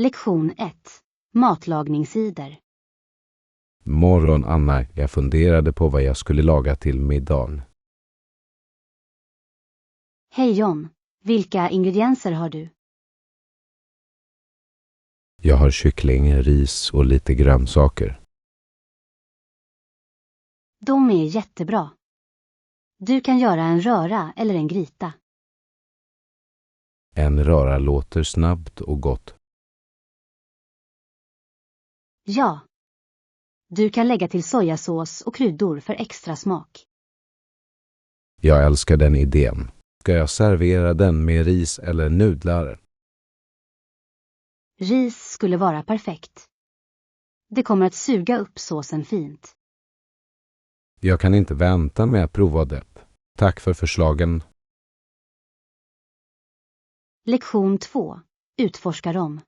Lektion 1. Matlagningssidor. Morgon, Anna. Jag funderade på vad jag skulle laga till middagen. Hej John, vilka ingredienser har du? Jag har kyckling, ris och lite grönsaker. De är jättebra. Du kan göra en röra eller en gryta. En röra låter snabbt och gott. Ja. Du kan lägga till sojasås och kryddor för extra smak. Jag älskar den idén. Ska jag servera den med ris eller nudlar? Ris skulle vara perfekt. Det kommer att suga upp såsen fint. Jag kan inte vänta med att prova det. Tack för förslagen. Lektion 2. Utforska rom.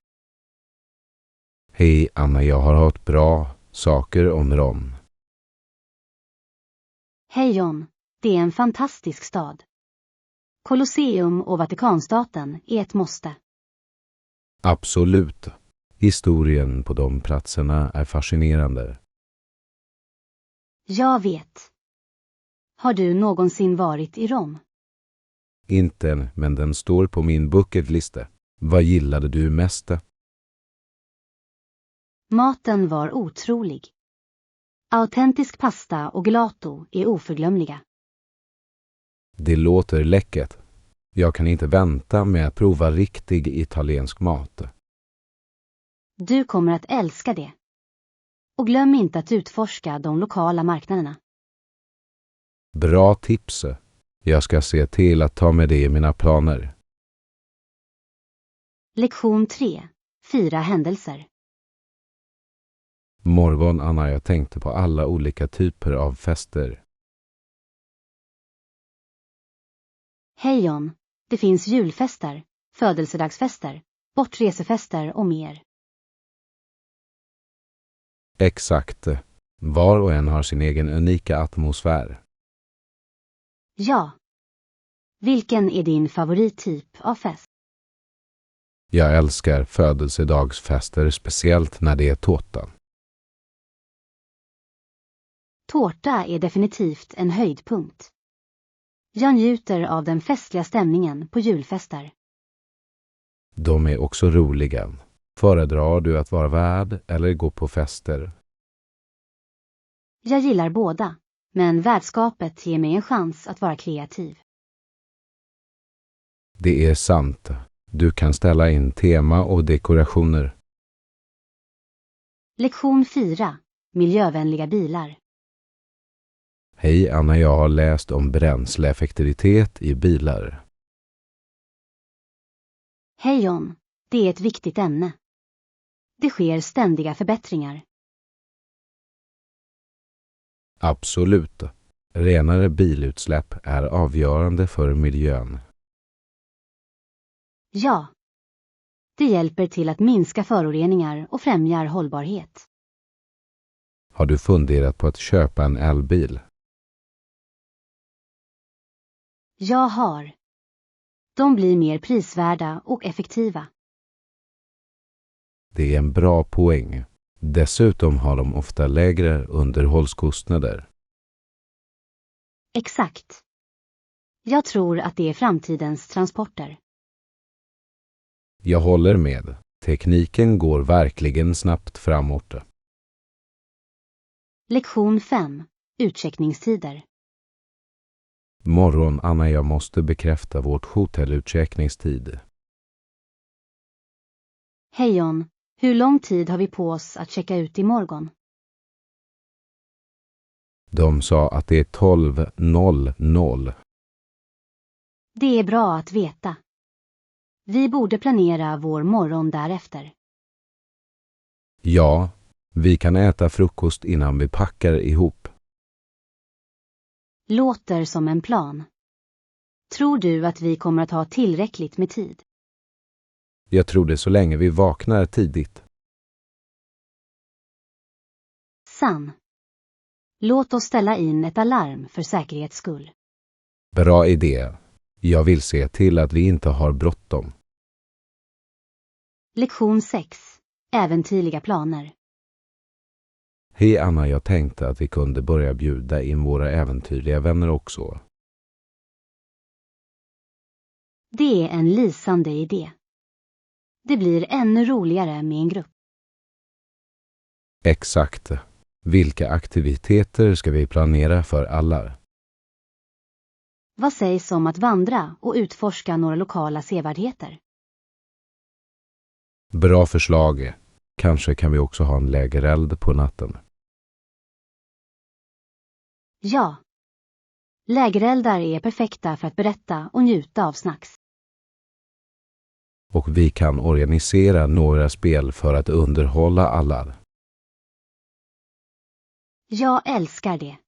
Hej Anna, jag har hört bra saker om Rom. Hej John, det är en fantastisk stad. Colosseum och Vatikanstaten är ett måste. Absolut. Historien på de platserna är fascinerande. Jag vet. Har du någonsin varit i Rom? Inte än, men den står på min bucketlista. Vad gillade du mest? Maten var otrolig. Autentisk pasta och gelato är oförglömliga. Det låter läckert. Jag kan inte vänta med att prova riktig italiensk mat. Du kommer att älska det. Och glöm inte att utforska de lokala marknaderna. Bra tips. Jag ska se till att ta med det i mina planer. Lektion 3. Fira händelser. Morgon, Anna, jag tänkte på alla olika typer av fester. Hej John, det finns julfester, födelsedagsfester, bortresefester och mer. Exakt. Var och en har sin egen unika atmosfär. Ja. Vilken är din favorittyp av fest? Jag älskar födelsedagsfester, speciellt när det är tårta. Tårta är definitivt en höjdpunkt. Jag njuter av den festliga stämningen på julfester. De är också roliga. Föredrar du att vara värd eller gå på fester? Jag gillar båda, men värdskapet ger mig en chans att vara kreativ. Det är sant. Du kan ställa in tema och dekorationer. Lektion 4. Miljövänliga bilar. Hej Anna, jag har läst om bränsleeffektivitet i bilar. Hej John, det är ett viktigt ämne. Det sker ständiga förbättringar. Absolut. Renare bilutsläpp är avgörande för miljön. Ja. Det hjälper till att minska föroreningar och främjar hållbarhet. Har du funderat på att köpa en elbil? Jag har. De blir mer prisvärda och effektiva. Det är en bra poäng. Dessutom har de ofta lägre underhållskostnader. Exakt. Jag tror att det är framtidens transporter. Jag håller med. Tekniken går verkligen snabbt framåt. Lektion 5. Utcheckningstider. Morgon, Anna, jag måste bekräfta vårt hotellutcheckningstid. Hej John, hur lång tid har vi på oss att checka ut imorgon? De sa att det är 12:00. Det är bra att veta. Vi borde planera vår morgon därefter. Ja, vi kan äta frukost innan vi packar ihop. Låter som en plan. Tror du att vi kommer att ha tillräckligt med tid? Jag tror det så länge vi vaknar tidigt. Sann. Låt oss ställa in ett alarm för säkerhets skull. Bra idé. Jag vill se till att vi inte har bråttom. Lektion 6. Äventyrliga planer. Hej Anna, jag tänkte att vi kunde börja bjuda in våra äventyrliga vänner också. Det är en lysande idé. Det blir ännu roligare med en grupp. Exakt. Vilka aktiviteter ska vi planera för alla? Vad sägs om att vandra och utforska några lokala sevärdheter? Bra förslag. Kanske kan vi också ha en lägereld på natten. Ja. Lägereldar är perfekta för att berätta och njuta av snacks. Och vi kan organisera några spel för att underhålla alla. Jag älskar det.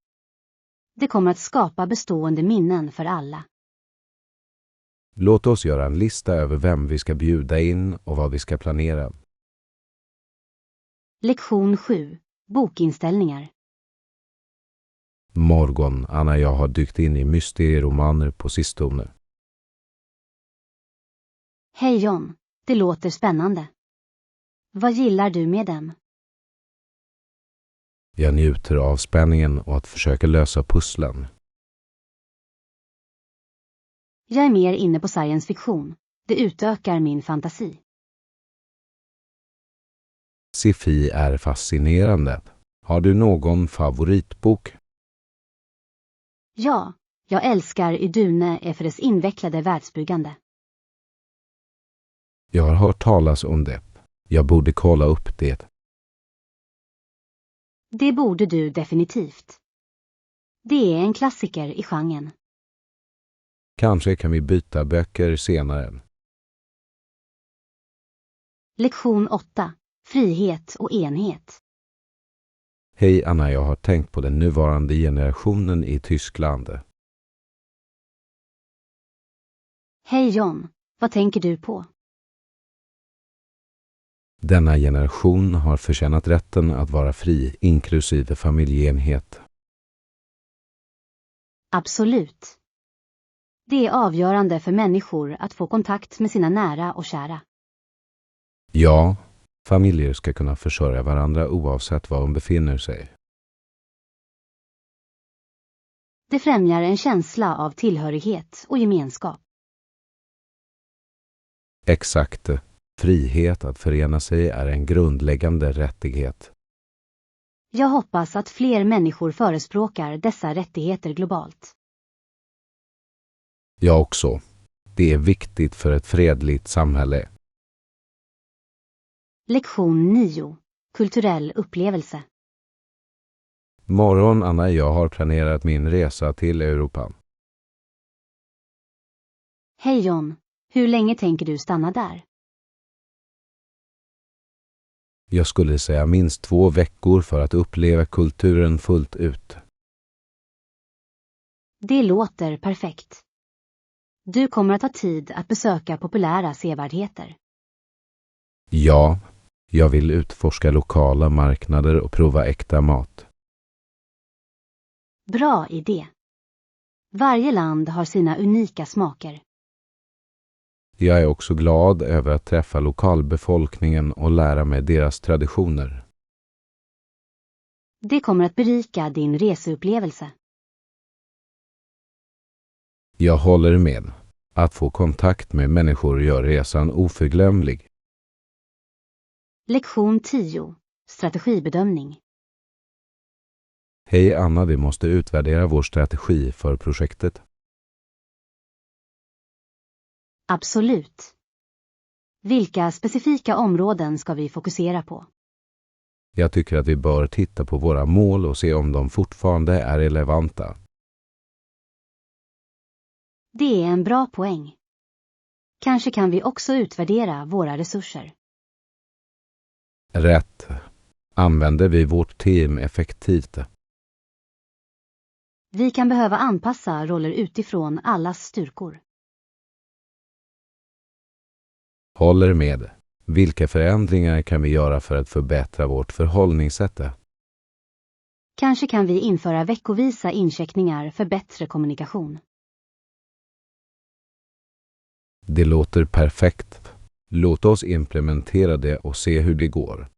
Det kommer att skapa bestående minnen för alla. Låt oss göra en lista över vem vi ska bjuda in och vad vi ska planera. Lektion 7. Bokinställningar. Morgon, Anna, jag har dykt in i mysterieromaner på sistone. Hej John, det låter spännande. Vad gillar du med dem? Jag njuter av spänningen och att försöka lösa pusslen. Jag är mer inne på science fiction. Det utökar min fantasi. Sci-fi är fascinerande. Har du någon favoritbok? Ja, jag älskar Idune för dess invecklade världsbyggande. Jag har hört talas om det. Jag borde kolla upp det. Det borde du definitivt. Det är en klassiker i genren. Kanske kan vi byta böcker senare. Lektion 8. Frihet och enhet. Hej Anna, jag har tänkt på den nuvarande generationen i Tyskland. Hej John, vad tänker du på? Denna generation har förtjänat rätten att vara fri, inklusive familjeenhet. Absolut. Det är avgörande för människor att få kontakt med sina nära och kära. Ja, familjer ska kunna försörja varandra oavsett var de befinner sig. Det främjar en känsla av tillhörighet och gemenskap. Exakt. Frihet att förena sig är en grundläggande rättighet. Jag hoppas att fler människor förespråkar dessa rättigheter globalt. Jag också. Det är viktigt för ett fredligt samhälle. Lektion 9. Kulturell upplevelse. Morgon Anna, jag har planerat min resa till Europa. Hej John, hur länge tänker du stanna där? Jag skulle säga minst 2 veckor för att uppleva kulturen fullt ut. Det låter perfekt. Du kommer att ha tid att besöka populära sevärdheter. Ja, jag vill utforska lokala marknader och prova äkta mat. Bra idé. Varje land har sina unika smaker. Jag är också glad över att träffa lokalbefolkningen och lära mig deras traditioner. Det kommer att berika din reseupplevelse. Jag håller med. Att få kontakt med människor gör resan oförglömlig. Lektion 10. Strategibedömning. Hej Anna, vi måste utvärdera vår strategi för projektet. Absolut. Vilka specifika områden ska vi fokusera på? Jag tycker att vi bör titta på våra mål och se om de fortfarande är relevanta. Det är en bra poäng. Kanske kan vi också utvärdera våra resurser. Rätt. Använder vi vårt team effektivt? Vi kan behöva anpassa roller utifrån allas styrkor. Håller med. Vilka förändringar kan vi göra för att förbättra vårt förhållningssätt? Kanske kan vi införa veckovisa incheckningar för bättre kommunikation. Det låter perfekt. Låt oss implementera det och se hur det går.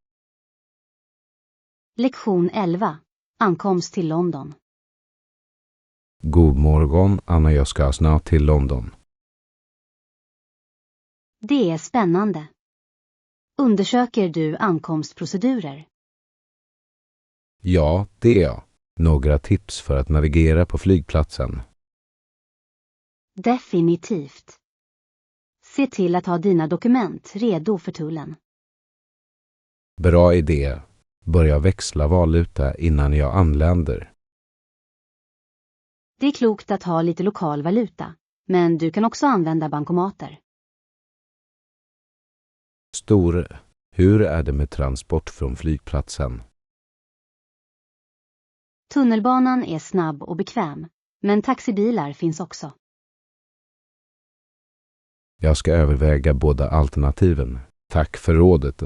Lektion 11. Ankomst till London. God morgon, Anna, jag ska snart till London. Det är spännande. Undersöker du ankomstprocedurer? Ja, det är jag. Några tips för att navigera på flygplatsen. Definitivt. Se till att ha dina dokument redo för tullen. Bra idé. Börja växla valuta innan jag anländer. Det är klokt att ha lite lokal valuta, men du kan också använda bankomater. Stor, hur är det med transport från flygplatsen? Tunnelbanan är snabb och bekväm, men taxibilar finns också. Jag ska överväga båda alternativen. Tack för rådet.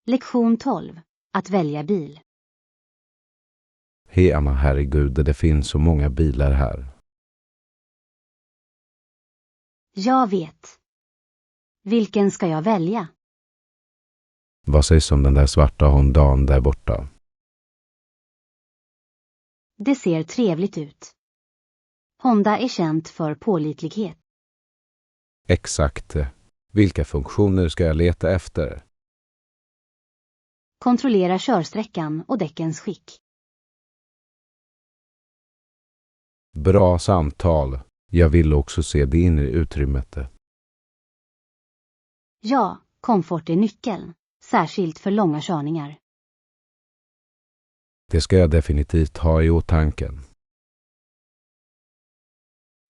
Lektion 12. Att välja bil. Hej Anna, herregud, det finns så många bilar här. Jag vet. Vilken ska jag välja? Vad sägs om den där svarta Hondan där borta? Det ser trevligt ut. Honda är känt för pålitlighet. Exakt. Vilka funktioner ska jag leta efter? Kontrollera körsträckan och däckens skick. Bra samtal. Jag vill också se det inre utrymmet. Ja, komfort är nyckeln, särskilt för långa körningar. Det ska jag definitivt ha i åtanke.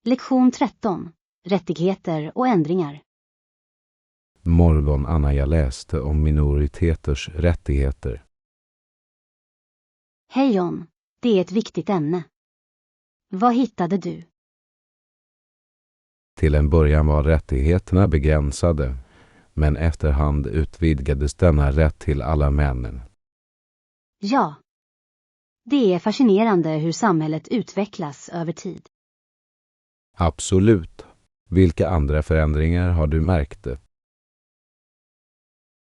Lektion 13. Rättigheter och ändringar. Morgon, Anna, jag läste om minoriteters rättigheter. Hej John, det är ett viktigt ämne. Vad hittade du? Till en början var rättigheterna begränsade, men efterhand utvidgades denna rätt till alla männen. Ja. Det är fascinerande hur samhället utvecklas över tid. Absolut. Vilka andra förändringar har du märkt?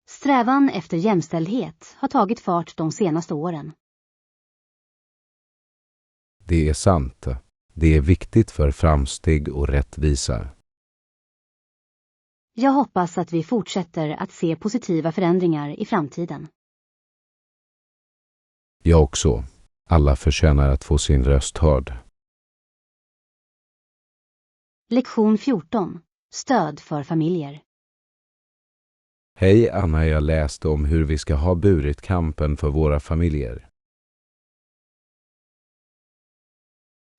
Strävan efter jämställdhet har tagit fart de senaste åren. Det är sant. Det är viktigt för framsteg och rättvisa. Jag hoppas att vi fortsätter att se positiva förändringar i framtiden. Jag också. Alla förtjänar att få sin röst hörd. Lektion 14. Stöd för familjer. Hej Anna, jag läste om hur vi ska ha burit kampen för våra familjer.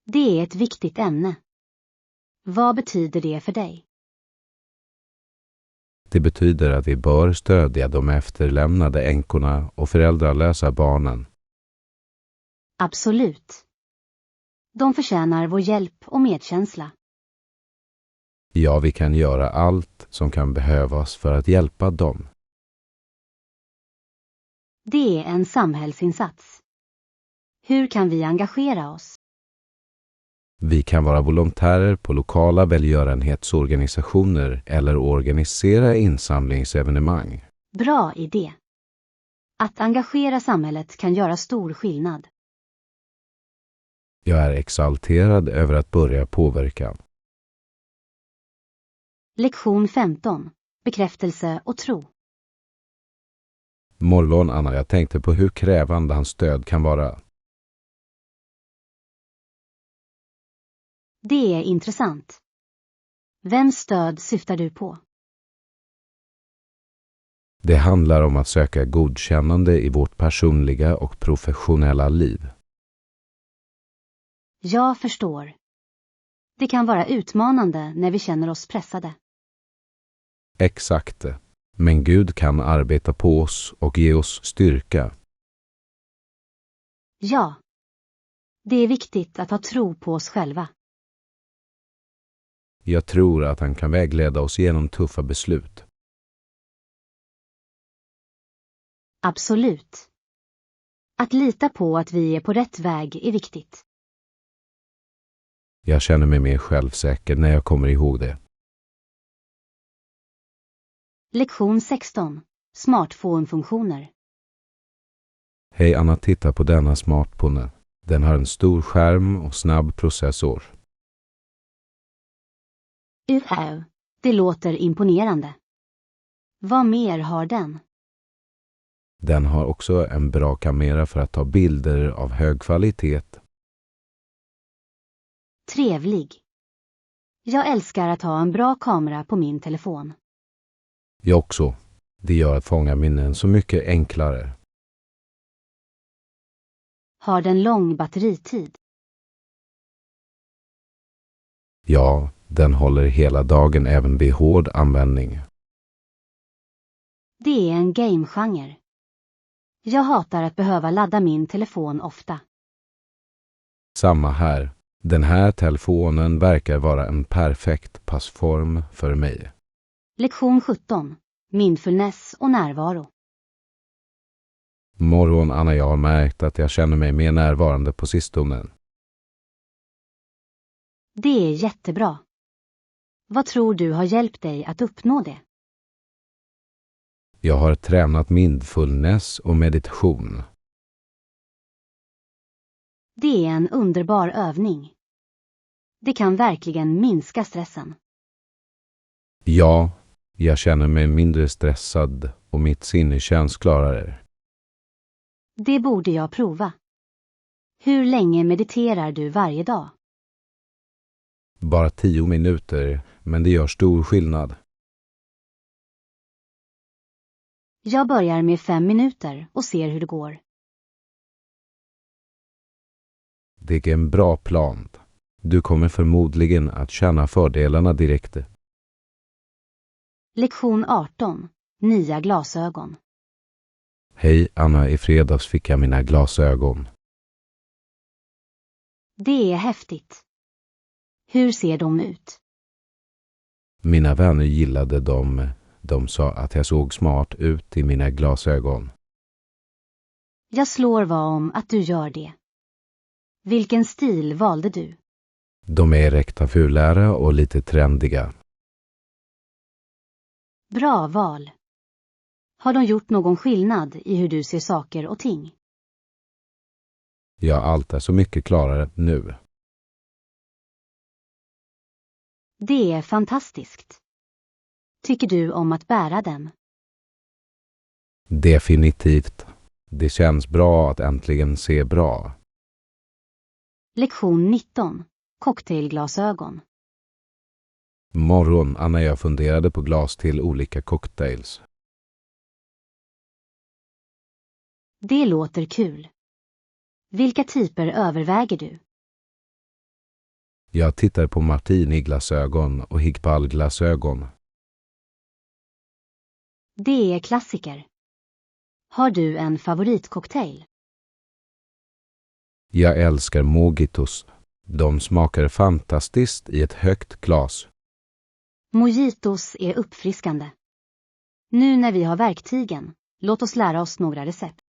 Det är ett viktigt ämne. Vad betyder det för dig? Det betyder att vi bör stödja de efterlämnade änkorna och föräldralösa barnen. Absolut. De förtjänar vår hjälp och medkänsla. Ja, vi kan göra allt som kan behövas för att hjälpa dem. Det är en samhällsinsats. Hur kan vi engagera oss? Vi kan vara volontärer på lokala välgörenhetsorganisationer eller organisera insamlingsevenemang. Bra idé. Att engagera samhället kan göra stor skillnad. Jag är exalterad över att börja påverka. Lektion 15. Bekräftelse och tro. Morgon, Anna, jag tänkte på hur krävande hans stöd kan vara. Det är intressant. Vems stöd syftar du på? Det handlar om att söka godkännande i vårt personliga och professionella liv. Jag förstår. Det kan vara utmanande när vi känner oss pressade. Exakt. Men Gud kan arbeta på oss och ge oss styrka. Ja. Det är viktigt att ha tro på oss själva. Jag tror att han kan vägleda oss genom tuffa beslut. Absolut. Att lita på att vi är på rätt väg är viktigt. Jag känner mig mer självsäker när jag kommer ihåg det. Lektion 16. Smartphone-funktioner. Hej Anna, titta på denna smartphone. Den har en stor skärm och snabb processor. Det låter imponerande. Vad mer har den? Den har också en bra kamera för att ta bilder av hög kvalitet. Trevlig. Jag älskar att ha en bra kamera på min telefon. Jag också. Det gör att fånga minnen så mycket enklare. Har den lång batteritid? Ja, den håller hela dagen även vid hård användning. Det är en game-genre. Jag hatar att behöva ladda min telefon ofta. Samma här. Den här telefonen verkar vara en perfekt passform för mig. Lektion 17. Mindfulness och närvaro. Morgon Anna, jag har märkt att jag känner mig mer närvarande på sistone. Det är jättebra. Vad tror du har hjälpt dig att uppnå det? Jag har tränat mindfulness och meditation. Det är en underbar övning. Det kan verkligen minska stressen. Ja, jag känner mig mindre stressad och mitt sinne känns klarare. Det borde jag prova. Hur länge mediterar du varje dag? Bara 10 minuter, men det gör stor skillnad. Jag börjar med 5 minuter och ser hur det går. Det är en bra plan. Du kommer förmodligen att känna fördelarna direkt. Lektion 18. Nya glasögon. Hej Anna, i fredags fick jag mina glasögon. Det är häftigt. Hur ser de ut? Mina vänner gillade dem. De sa att jag såg smart ut i mina glasögon. Jag slår vad om att du gör det. Vilken stil valde du? De är rektangulära och lite trendiga. Bra val. Har de gjort någon skillnad i hur du ser saker och ting? Ja, allt är så mycket klarare nu. Det är fantastiskt. Tycker du om att bära dem? Definitivt. Det känns bra att äntligen se bra. Lektion 19. Cocktailglasögon. Morgon, Anna, jag funderade på glas till olika cocktails. Det låter kul. Vilka typer överväger du? Jag tittar på martini-glasögon och higball-glasögon. Det är klassiker. Har du en favoritcocktail? Jag älskar mojitos. De smakar fantastiskt i ett högt glas. Mojitos är uppfriskande. Nu när vi har verktygen, låt oss lära oss några recept.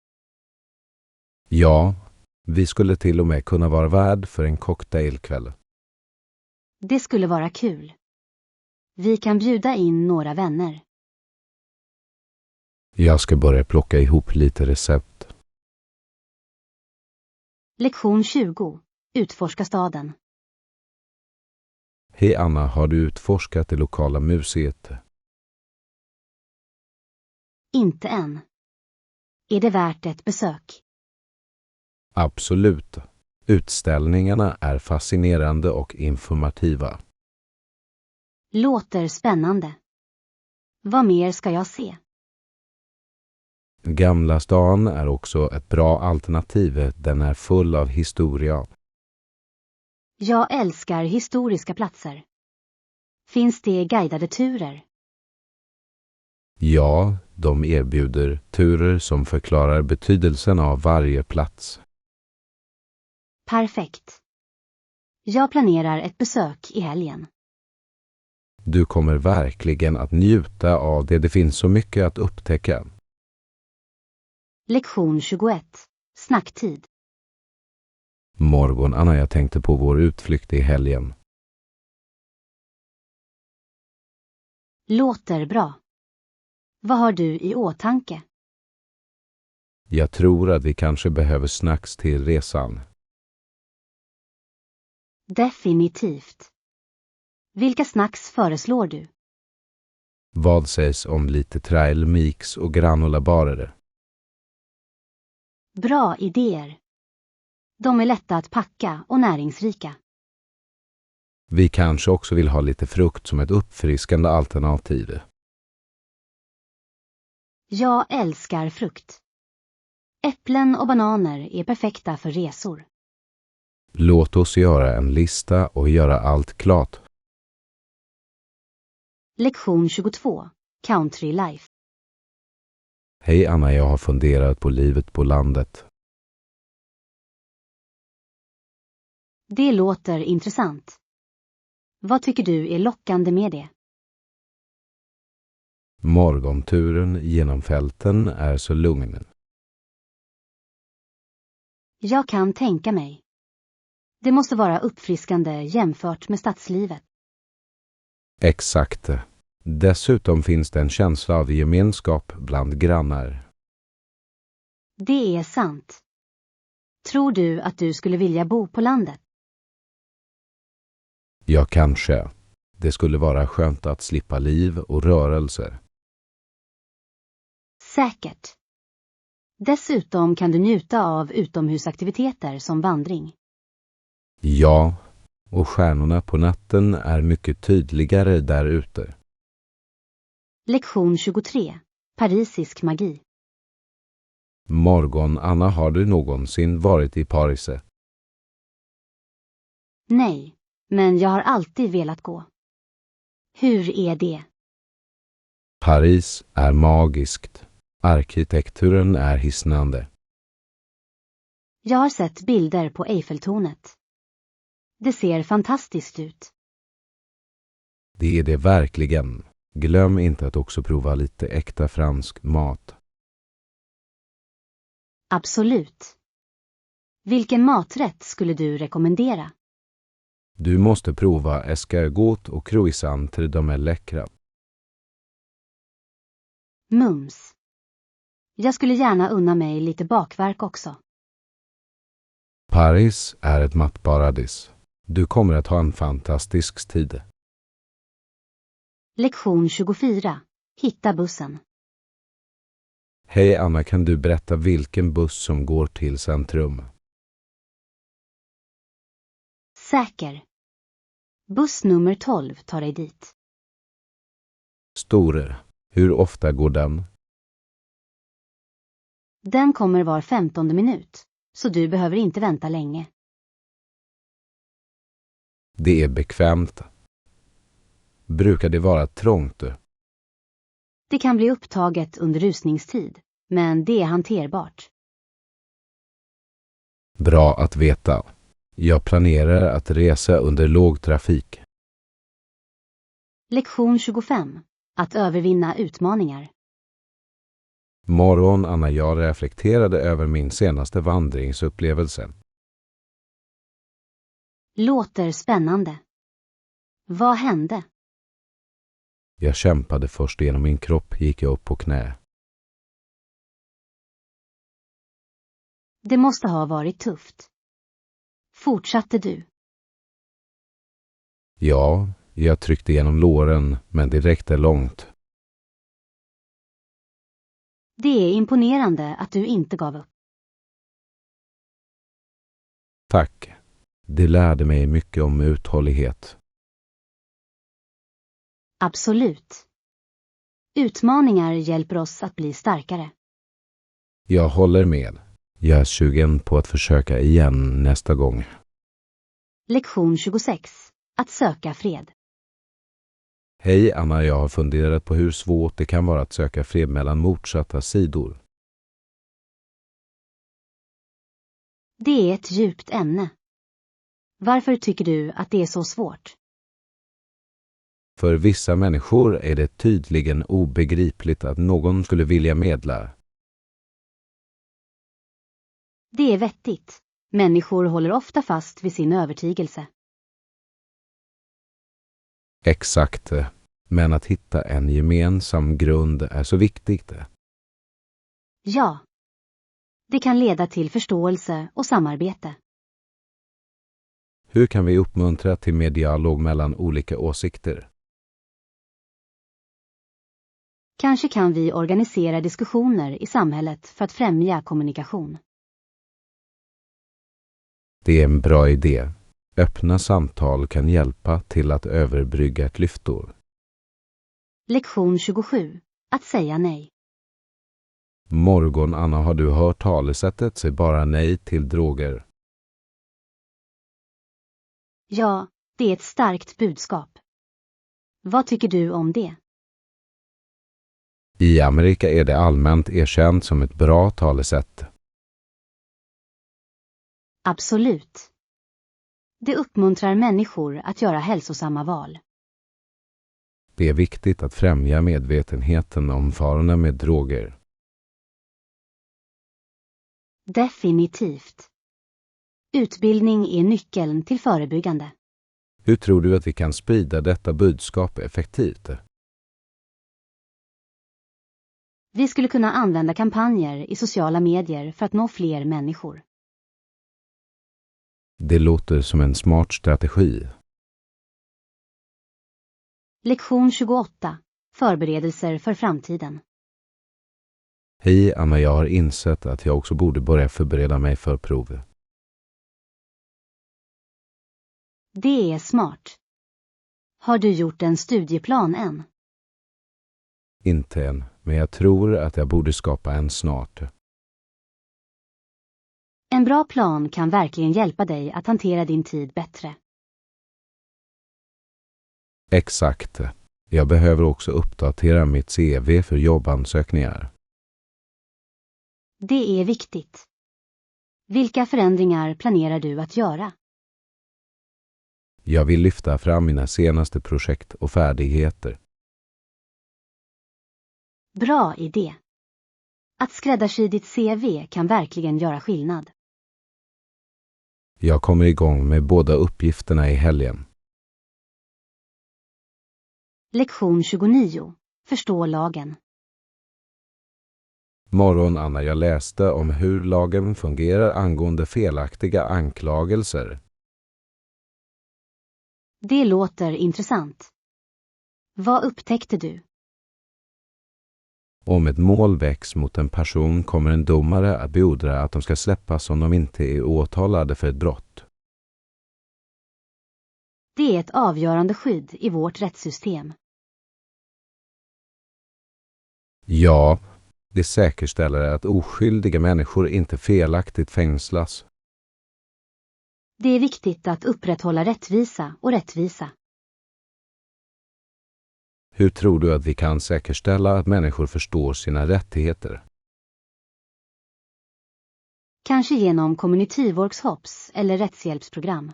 Ja, vi skulle till och med kunna vara värd för en cocktailkväll. Det skulle vara kul. Vi kan bjuda in några vänner. Jag ska börja plocka ihop lite recept. Lektion 20. Utforska staden. Hej Anna, har du utforskat det lokala museet? Inte än. Är det värt ett besök? Absolut. Utställningarna är fascinerande och informativa. Låter spännande. Vad mer ska jag se? Gamla stan är också ett bra alternativ. Den är full av historia. Jag älskar historiska platser. Finns det guidade turer? Ja, de erbjuder turer som förklarar betydelsen av varje plats. Perfekt. Jag planerar ett besök i helgen. Du kommer verkligen att njuta av det. Det finns så mycket att upptäcka. Lektion 21. Snacktid. Morgon, Anna, jag tänkte på vår utflykt i helgen. Låter bra. Vad har du i åtanke? Jag tror att vi kanske behöver snacks till resan. Definitivt. Vilka snacks föreslår du? Vad sägs om lite trail mix och granolabarer? Bra idéer. De är lätta att packa och näringsrika. Vi kanske också vill ha lite frukt som ett uppfriskande alternativ. Jag älskar frukt. Äpplen och bananer är perfekta för resor. Låt oss göra en lista och göra allt klart. Lektion 22. Country Life. Hej Anna, jag har funderat på livet på landet. Det låter intressant. Vad tycker du är lockande med det? Morgonturen genom fälten är så lugn. Jag kan tänka mig. Det måste vara uppfriskande jämfört med stadslivet. Exakt. Dessutom finns det en känsla av gemenskap bland grannar. Det är sant. Tror du att du skulle vilja bo på landet? Ja, kanske. Det skulle vara skönt att slippa liv och rörelser. Säkert. Dessutom kan du njuta av utomhusaktiviteter som vandring. Ja, och stjärnorna på natten är mycket tydligare där ute. Lektion 23. Parisisk magi. Morgon, Anna, har du någonsin varit i Paris? Nej, men jag har alltid velat gå. Hur är det? Paris är magiskt. Arkitekturen är hisnande. Jag har sett bilder på Eiffeltornet. Det ser fantastiskt ut. Det är det verkligen. Glöm inte att också prova lite äkta fransk mat. Absolut. Vilken maträtt skulle du rekommendera? Du måste prova escargot och croissanter, de är läckra. Mums. Jag skulle gärna unna mig lite bakverk också. Paris är ett matparadis. Du kommer att ha en fantastisk tid. Lektion 24. Hitta bussen. Hej Anna, kan du berätta vilken buss som går till centrum? Säker. Buss nummer 12 tar dig dit. Stor. Hur ofta går den? Den kommer var 15:e minut, så du behöver inte vänta länge. Det är bekvämt. Brukar det vara trångt? Det kan bli upptaget under rusningstid, men det är hanterbart. Bra att veta. Jag planerar att resa under lågtrafik. Lektion 25. Att övervinna utmaningar. Morgon, Anna, jag reflekterade över min senaste vandringsupplevelse. Låter spännande. Vad hände? Jag kämpade först genom min kropp, gick jag upp på knä. Det måste ha varit tufft. Fortsatte du? Ja, jag tryckte genom låren, men det räckte långt. Det är imponerande att du inte gav upp. Tack. Det lärde mig mycket om uthållighet. Absolut. Utmaningar hjälper oss att bli starkare. Jag håller med. Jag är sugen på att försöka igen nästa gång. Lektion 26. Att söka fred. Hej Anna, jag har funderat på hur svårt det kan vara att söka fred mellan motsatta sidor. Det är ett djupt ämne. Varför tycker du att det är så svårt? För vissa människor är det tydligen obegripligt att någon skulle vilja medla. Det är vettigt. Människor håller ofta fast vid sin övertygelse. Exakt. Men att hitta en gemensam grund är så viktigt. Ja. Det kan leda till förståelse och samarbete. Hur kan vi uppmuntra till mer dialog mellan olika åsikter? Kanske kan vi organisera diskussioner i samhället för att främja kommunikation. Det är en bra idé. Öppna samtal kan hjälpa till att överbrygga klyftor. Lektion 27. Att säga nej. Morgon, Anna, har du hört talesättet "säg bara nej till droger"? Ja, det är ett starkt budskap. Vad tycker du om det? I Amerika är det allmänt erkänt som ett bra talesätt. Absolut. Det uppmuntrar människor att göra hälsosamma val. Det är viktigt att främja medvetenheten om farorna med droger. Definitivt. Utbildning är nyckeln till förebyggande. Hur tror du att vi kan sprida detta budskap effektivt? Vi skulle kunna använda kampanjer i sociala medier för att nå fler människor. Det låter som en smart strategi. Lektion 28. Förberedelser för framtiden. Hej Anna, jag har insett att jag också borde börja förbereda mig för prov. Det är smart. Har du gjort en studieplan än? Inte än, men jag tror att jag borde skapa en snart. En bra plan kan verkligen hjälpa dig att hantera din tid bättre. Exakt. Jag behöver också uppdatera mitt CV för jobbansökningar. Det är viktigt. Vilka förändringar planerar du att göra? Jag vill lyfta fram mina senaste projekt och färdigheter. Bra idé. Att skräddarsy ditt CV kan verkligen göra skillnad. Jag kommer igång med båda uppgifterna i helgen. Lektion 29. Förstå lagen. Morgon, Anna, jag läste om hur lagen fungerar angående felaktiga anklagelser. Det låter intressant. Vad upptäckte du? Om ett mål väcks mot en person kommer en domare att beordra att de ska släppas om de inte är åtalade för ett brott. Det är ett avgörande skydd i vårt rättssystem. Ja, det säkerställer att oskyldiga människor inte felaktigt fängslas. Det är viktigt att upprätthålla rättvisa och rättvisa. Hur tror du att vi kan säkerställa att människor förstår sina rättigheter? Kanske genom community-workshops eller rättshjälpsprogram.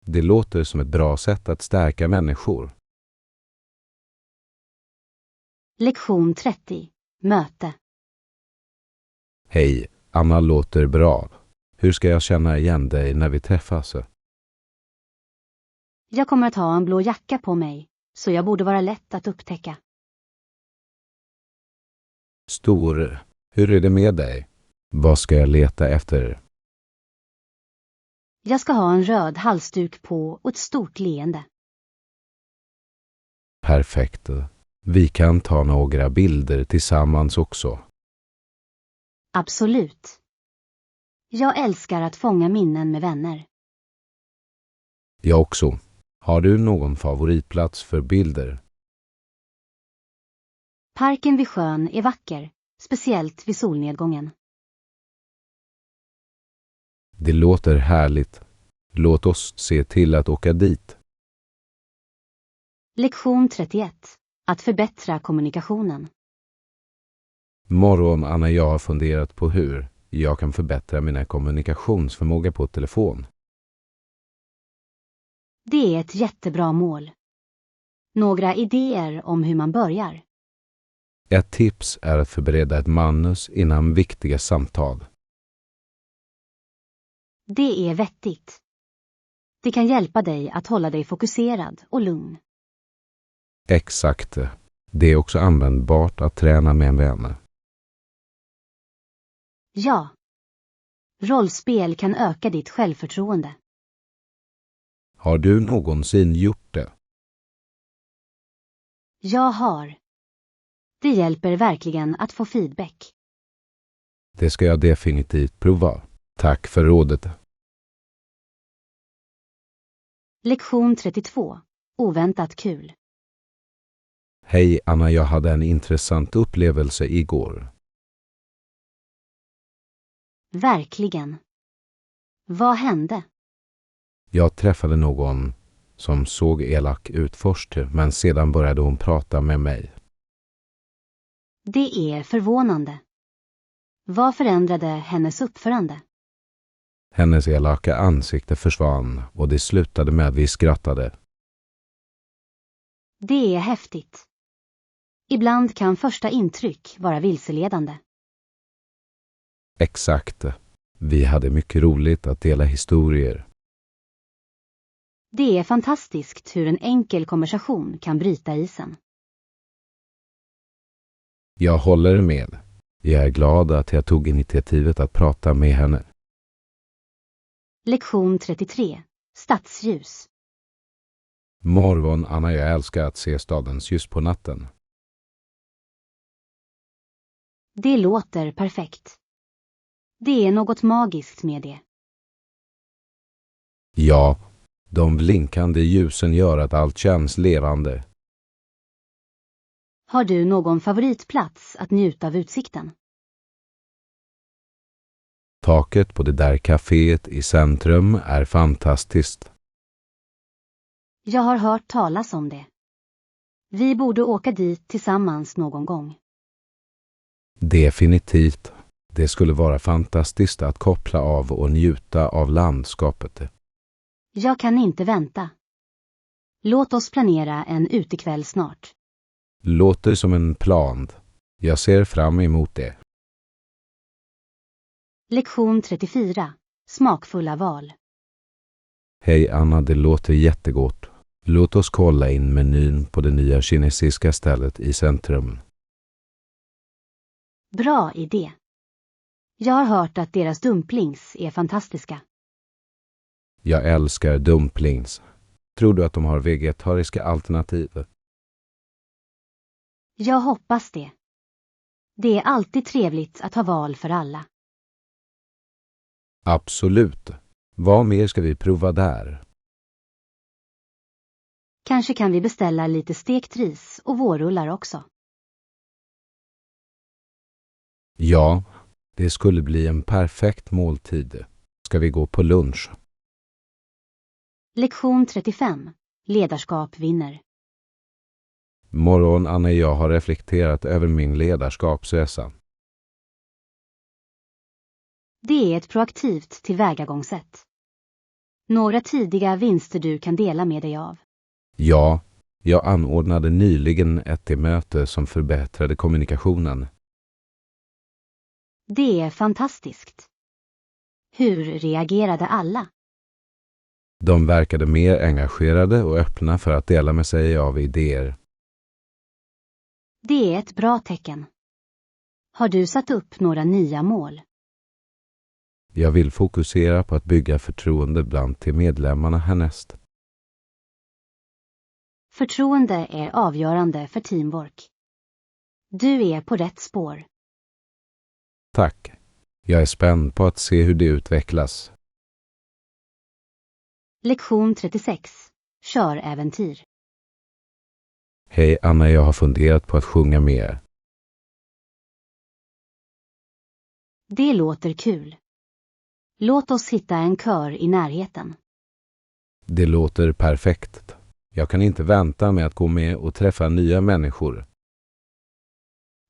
Det låter som ett bra sätt att stärka människor. Lektion 30. Möte. Hej, Anna låter bra. Hur ska jag känna igen dig när vi träffas? Jag kommer att ha en blå jacka på mig, så jag borde vara lätt att upptäcka. Stor. Hur är det med dig? Vad ska jag leta efter? Jag ska ha en röd halsduk på och ett stort leende. Perfekt. Vi kan ta några bilder tillsammans också. Absolut. Jag älskar att fånga minnen med vänner. Jag också. Har du någon favoritplats för bilder? Parken vid sjön är vacker, speciellt vid solnedgången. Det låter härligt. Låt oss se till att åka dit. Lektion 31. Att förbättra kommunikationen. Morgon, Anna, jag har funderat på hur jag kan förbättra mina kommunikationsförmåga på telefon. Det är ett jättebra mål. Några idéer om hur man börjar. Ett tips är att förbereda ett manus innan viktiga samtal. Det är vettigt. Det kan hjälpa dig att hålla dig fokuserad och lugn. Exakt. Det är också användbart att träna med en vän. Ja. Rollspel kan öka ditt självförtroende. Har du någonsin gjort det? Jag har. Det hjälper verkligen att få feedback. Det ska jag definitivt prova. Tack för rådet. Lektion 32. Oväntat kul. Hej Anna, jag hade en intressant upplevelse igår. Verkligen. Vad hände? Jag träffade någon som såg elak ut först, men sedan började hon prata med mig. Det är förvånande. Vad förändrade hennes uppförande? Hennes elaka ansikte försvann och det slutade med att vi skrattade. Det är häftigt. Ibland kan första intryck vara vilseledande. Exakt. Vi hade mycket roligt att dela historier. Det är fantastiskt hur en enkel konversation kan bryta isen. Jag håller med. Jag är glad att jag tog initiativet att prata med henne. Lektion 33. Stadsljus. Morgon, Anna, jag älskar att se stadens ljus på natten. Det låter perfekt. Det är något magiskt med det. Ja, de blinkande ljusen gör att allt känns levande. Har du någon favoritplats att njuta av utsikten? Taket på det där kaféet i centrum är fantastiskt. Jag har hört talas om det. Vi borde åka dit tillsammans någon gång. Definitivt. Det skulle vara fantastiskt att koppla av och njuta av landskapet. Jag kan inte vänta. Låt oss planera en utekväll snart. Låter som en plan. Jag ser fram emot det. Lektion 34. Smakfulla val. Hej Anna, det låter jättegott. Låt oss kolla in menyn på det nya kinesiska stället i centrum. Bra idé. Jag har hört att deras dumplings är fantastiska. Jag älskar dumplings. Tror du att de har vegetariska alternativ? Jag hoppas det. Det är alltid trevligt att ha val för alla. Absolut. Vad mer ska vi prova där? Kanske kan vi beställa lite stekt ris och vårrullar också. Ja, det skulle bli en perfekt måltid. Ska vi gå på lunch? Lektion 35. Ledarskap vinner. Morgon, Anna, jag har reflekterat över min ledarskapsresa. Det är ett proaktivt tillvägagångssätt. Några tidiga vinster du kan dela med dig av. Ja, jag anordnade nyligen ett möte som förbättrade kommunikationen. Det är fantastiskt. Hur reagerade alla? De verkade mer engagerade och öppna för att dela med sig av idéer. Det är ett bra tecken. Har du satt upp några nya mål? Jag vill fokusera på att bygga förtroende bland till medlemmarna härnäst. Förtroende är avgörande för teamwork. Du är på rätt spår. Tack. Jag är spänd på att se hur det utvecklas. Lektion 36. Köräventyr. Hej Anna, jag har funderat på att sjunga mer. Det låter kul. Låt oss hitta en kör i närheten. Det låter perfekt. Jag kan inte vänta med att gå med och träffa nya människor.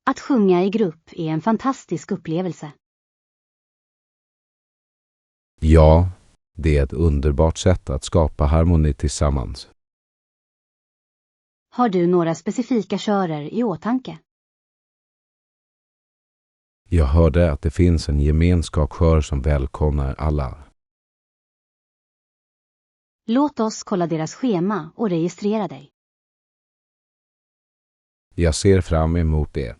Att sjunga i grupp är en fantastisk upplevelse. Ja, det är ett underbart sätt att skapa harmoni tillsammans. Har du några specifika körer i åtanke? Jag hörde att det finns en gemenskapskör som välkomnar alla. Låt oss kolla deras schema och registrera dig. Jag ser fram emot det.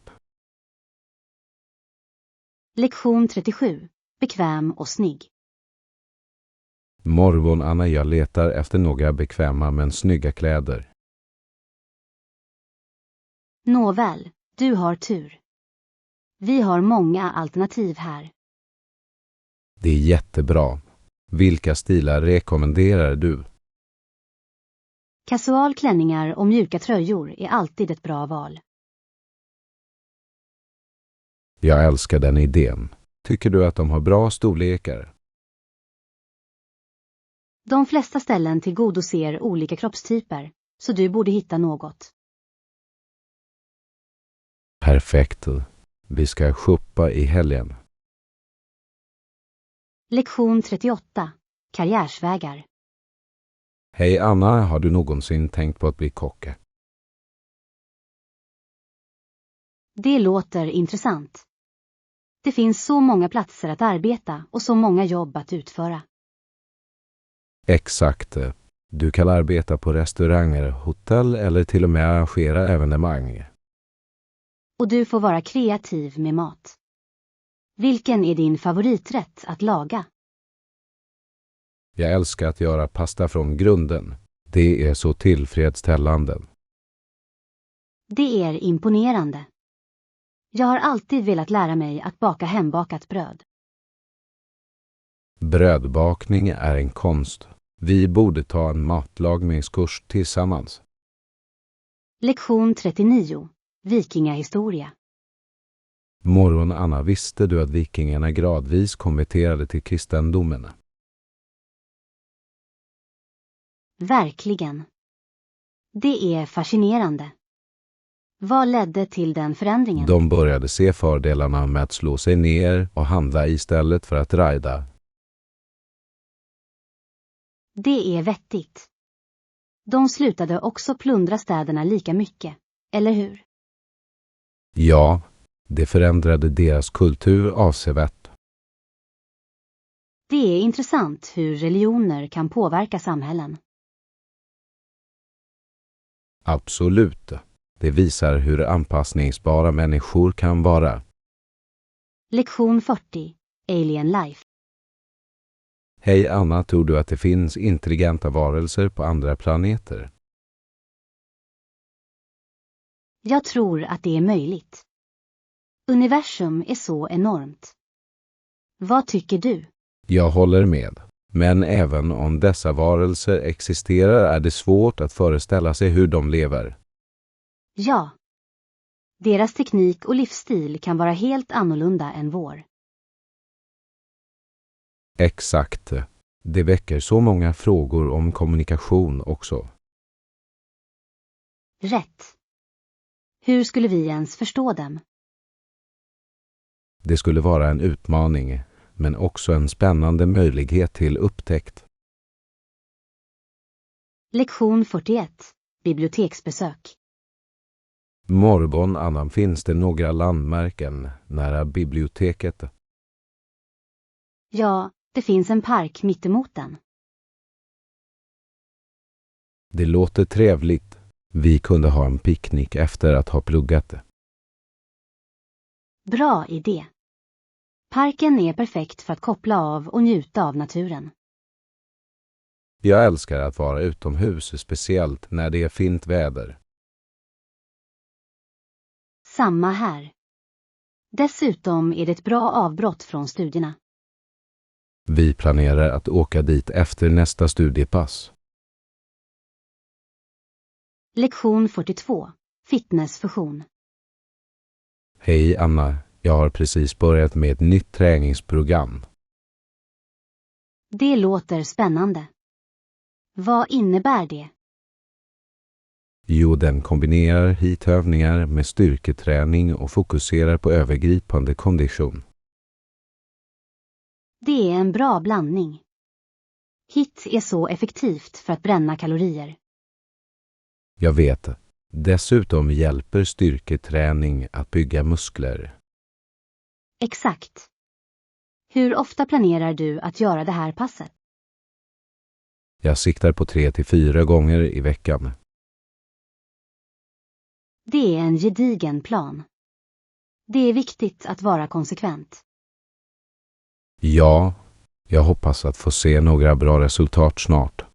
Lektion 37. Bekväm och snygg. Morgon Anna, jag letar efter några bekväma men snygga kläder. Nåväl, du har tur. Vi har många alternativ här. Det är jättebra. Vilka stilar rekommenderar du? Kasualklänningar och mjuka tröjor är alltid ett bra val. Jag älskar den idén. Tycker du att de har bra storlekar? De flesta ställen tillgodoser olika kroppstyper, så du borde hitta något. Perfekt. Vi ska shoppa i helgen. Lektion 38. Karriärsvägar. Hej Anna, har du någonsin tänkt på att bli kock? Det låter intressant. Det finns så många platser att arbeta och så många jobb att utföra. Exakt. Du kan arbeta på restauranger, hotell eller till och med arrangera evenemang. Och du får vara kreativ med mat. Vilken är din favoriträtt att laga? Jag älskar att göra pasta från grunden. Det är så tillfredsställande. Det är imponerande. Jag har alltid velat lära mig att baka hembakat bröd. Brödbakning är en konst. Vi borde ta en matlagningskurs tillsammans. Lektion 39. Vikingahistoria. Morgon Anna, visste du att vikingarna gradvis konverterade till kristendomen? Verkligen. Det är fascinerande. Vad ledde till den förändringen? De började se fördelarna med att slå sig ner och handla istället för att rida. Det är vettigt. De slutade också plundra städerna lika mycket, eller hur? Ja, det förändrade deras kultur avsevärt. Det är intressant hur religioner kan påverka samhällen. Absolut. Det visar hur anpassningsbara människor kan vara. Lektion 40. Alien Life. Hej Anna, tror du att det finns intelligenta varelser på andra planeter? Jag tror att det är möjligt. Universum är så enormt. Vad tycker du? Jag håller med. Men även om dessa varelser existerar är det svårt att föreställa sig hur de lever. Ja. Deras teknik och livsstil kan vara helt annorlunda än vår. Exakt. Det väcker så många frågor om kommunikation också. Rätt. Hur skulle vi ens förstå dem? Det skulle vara en utmaning, men också en spännande möjlighet till upptäckt. Lektion 41. Biblioteksbesök. Morgon Anna, finns det några landmärken nära biblioteket? Ja, det finns en park mittemot den. Det låter trevligt. Vi kunde ha en picknick efter att ha pluggat. Bra idé. Parken är perfekt för att koppla av och njuta av naturen. Jag älskar att vara utomhus, speciellt när det är fint väder. Samma här. Dessutom är det ett bra avbrott från studierna. Vi planerar att åka dit efter nästa studiepass. Lektion 42. Fitnessfusion. Hej Anna, jag har precis börjat med ett nytt träningsprogram. Det låter spännande. Vad innebär det? Jo, den kombinerar hitövningar med styrketräning och fokuserar på övergripande kondition. Det är en bra blandning. HIIT är så effektivt för att bränna kalorier. Jag vet. Dessutom hjälper styrketräning att bygga muskler. Exakt. Hur ofta planerar du att göra det här passet? Jag siktar på 3 till 4 gånger i veckan. Det är en gedigen plan. Det är viktigt att vara konsekvent. Ja, jag hoppas att få se några bra resultat snart.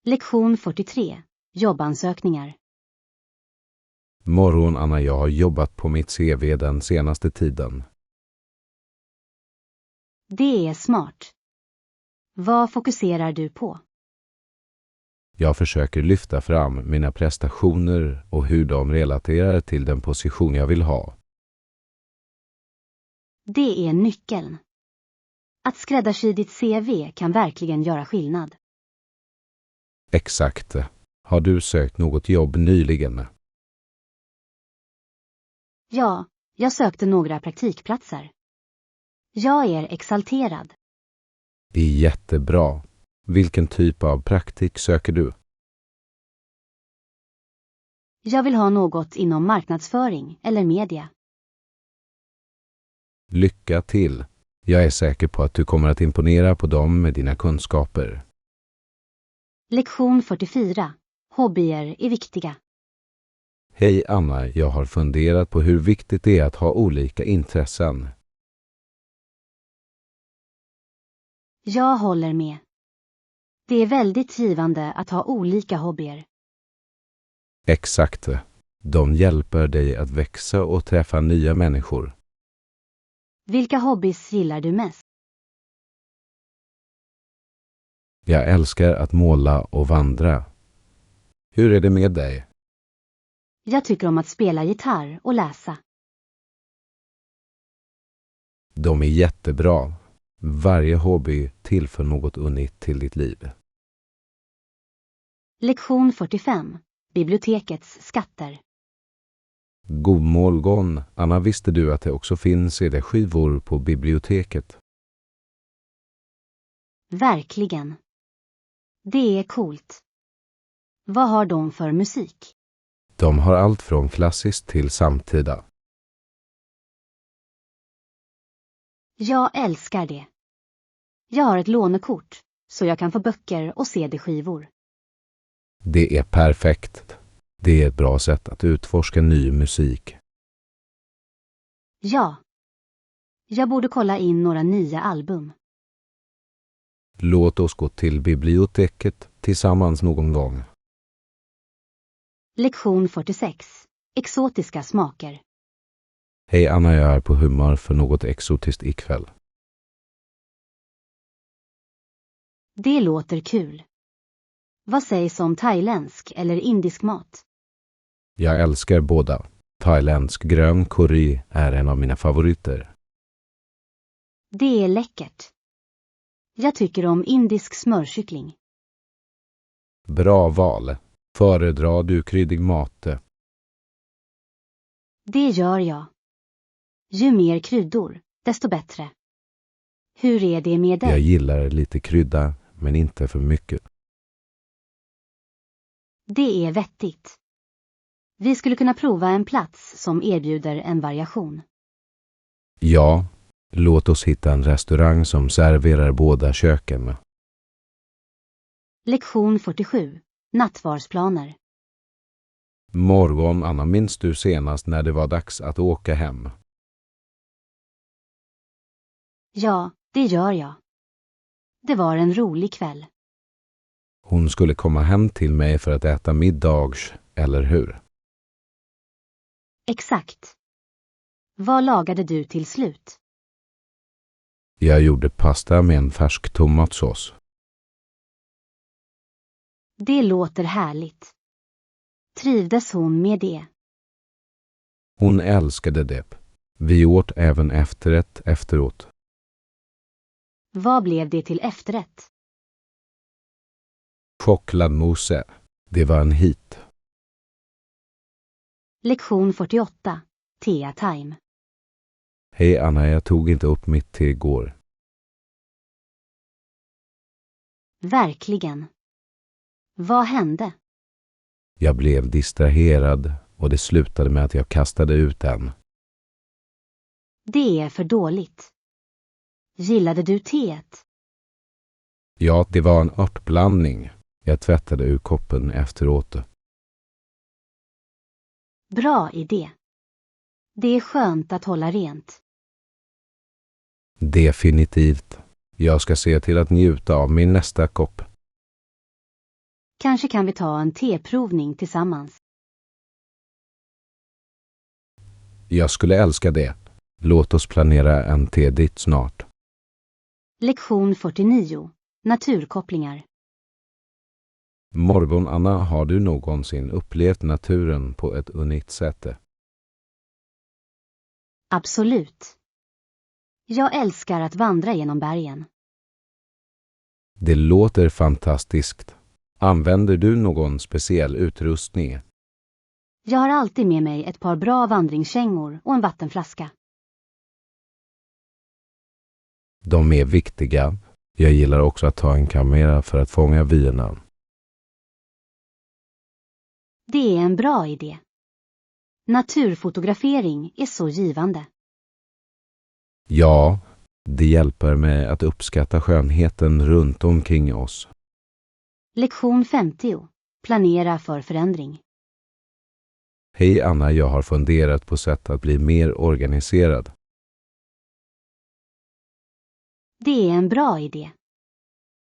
Lektion 43. Jobbansökningar. Morgon, Anna, jag har jobbat på mitt CV den senaste tiden. Det är smart. Vad fokuserar du på? Jag försöker lyfta fram mina prestationer och hur de relaterar till den position jag vill ha. Det är nyckeln. Att skräddarsy ditt CV kan verkligen göra skillnad. Exakt. Har du sökt något jobb nyligen? Ja, jag sökte några praktikplatser. Jag är exalterad. Det är jättebra. Vilken typ av praktik söker du? Jag vill ha något inom marknadsföring eller media. Lycka till. Jag är säker på att du kommer att imponera på dem med dina kunskaper. Lektion 44. Hobbyer är viktiga. Hej Anna, jag har funderat på hur viktigt det är att ha olika intressen. Jag håller med. Det är väldigt givande att ha olika hobbyer. Exakt. De hjälper dig att växa och träffa nya människor. Vilka hobbys gillar du mest? Jag älskar att måla och vandra. Hur är det med dig? Jag tycker om att spela gitarr och läsa. De är jättebra. Varje hobby tillför något unikt till ditt liv. Lektion 45. Bibliotekets skatter. God morgon, Anna, visste du att det också finns CD-skivor på biblioteket? Verkligen. Det är coolt. Vad har de för musik? De har allt från klassiskt till samtida. Jag älskar det. Jag har ett lånekort, så jag kan få böcker och CD-skivor. Det är perfekt. Det är ett bra sätt att utforska ny musik. Ja. Jag borde kolla in några nya album. Låt oss gå till biblioteket tillsammans någon gång. Lektion 46. Exotiska smaker. Hej Anna, jag är på humör för något exotiskt ikväll. Det låter kul. Vad sägs om thailändsk eller indisk mat? Jag älskar båda. Thailändsk grön curry är en av mina favoriter. Det är läckert. Jag tycker om indisk smörkyckling. Bra val. Föredrar du kryddig mat? Det gör jag. Ju mer kryddor, desto bättre. Hur är det med dig? Jag gillar lite krydda, men inte för mycket. Det är vettigt. Vi skulle kunna prova en plats som erbjuder en variation. Ja, låt oss hitta en restaurang som serverar båda köken. Lektion 47. Nattvardsplaner. Morgon, Anna, minns du senast när det var dags att åka hem? Ja, det gör jag. Det var en rolig kväll. Hon skulle komma hem till mig för att äta middags, eller hur? Exakt. Vad lagade du till slut? Jag gjorde pasta med en färsk tomatsås. Det låter härligt. Trivdes hon med det? Hon älskade det. Vi åt även efterrätt efteråt. Vad blev det till efterrätt? Chokladmousse. Det var en hit. Lektion 48. Tea time. Hej Anna, jag tog inte upp mitt te igår. Verkligen. Vad hände? Jag blev distraherad och det slutade med att jag kastade ut den. Det är för dåligt. Gillade du teet? Ja, det var en örtblandning. Jag tvättade ur koppen efteråt. Bra idé. Det är skönt att hålla rent. Definitivt. Jag ska se till att njuta av min nästa kopp. Kanske kan vi ta en teprovning tillsammans. Jag skulle älska det. Låt oss planera en tedit snart. Lektion 49. Naturkopplingar. Morgon Anna, har du någonsin upplevt naturen på ett unikt sätt? Absolut. Jag älskar att vandra genom bergen. Det låter fantastiskt. Använder du någon speciell utrustning? Jag har alltid med mig ett par bra vandringskängor och en vattenflaska. De är viktiga. Jag gillar också att ta en kamera för att fånga vyerna. Det är en bra idé. Naturfotografering är så givande. Ja, det hjälper mig att uppskatta skönheten runt omkring oss. Lektion 50. Planera för förändring. Hej Anna, jag har funderat på sätt att bli mer organiserad. Det är en bra idé.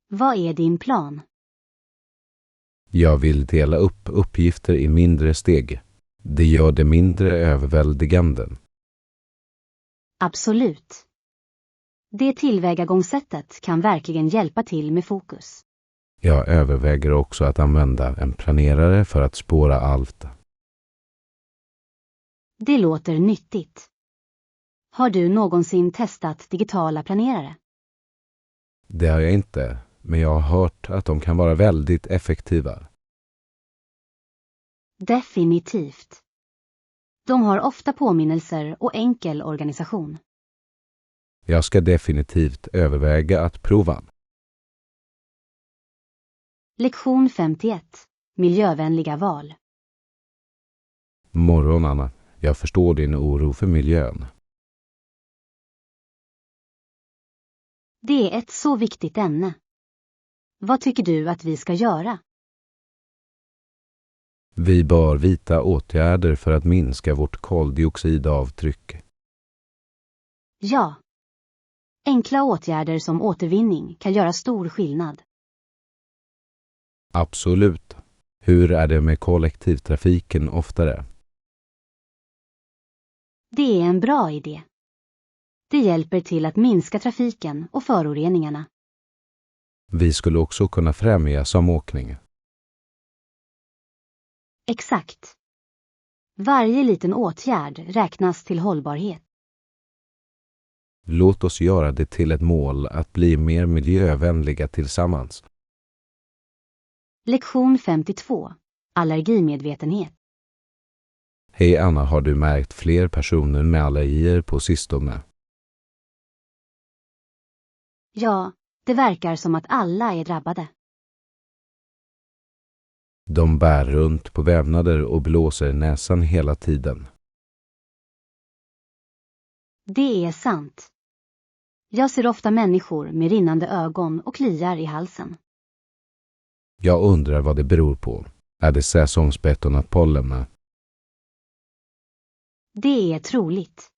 Vad är din plan? Jag vill dela upp uppgifter i mindre steg. Det gör det mindre överväldigande. Absolut. Det tillvägagångssättet kan verkligen hjälpa till med fokus. Jag överväger också att använda en planerare för att spåra allt. Det låter nyttigt. Har du någonsin testat digitala planerare? Det har jag inte, men jag har hört att de kan vara väldigt effektiva. Definitivt. De har ofta påminnelser och enkel organisation. Jag ska definitivt överväga att prova. Lektion 51. Miljövänliga val. Morgon Anna, jag förstår din oro för miljön. Det är ett så viktigt ämne. Vad tycker du att vi ska göra? Vi bör vidta åtgärder för att minska vårt koldioxidavtryck. Ja. Enkla åtgärder som återvinning kan göra stor skillnad. Absolut. Hur är det med kollektivtrafiken oftare? Det är en bra idé. Det hjälper till att minska trafiken och föroreningarna. Vi skulle också kunna främja samåkning. Exakt. Varje liten åtgärd räknas till hållbarhet. Låt oss göra det till ett mål att bli mer miljövänliga tillsammans. Lektion 52. Allergimedvetenhet. Hej Anna, har du märkt fler personer med allergier på sistone? Ja, det verkar som att alla är drabbade. De bär runt på vävnader och blåser näsan hela tiden. Det är sant. Jag ser ofta människor med rinnande ögon och kliar i halsen. Jag undrar vad det beror på. Är det säsongsbetonat pollen? Det är troligt.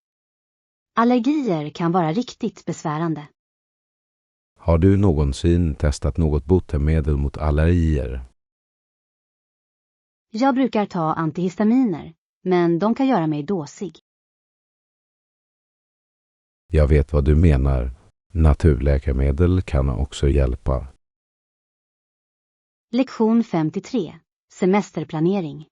Allergier kan vara riktigt besvärande. Har du någonsin testat något botemedel mot allergier? Jag brukar ta antihistaminer, men de kan göra mig dåsig. Jag vet vad du menar. Naturläkemedel kan också hjälpa. Lektion 53. Semesterplanering.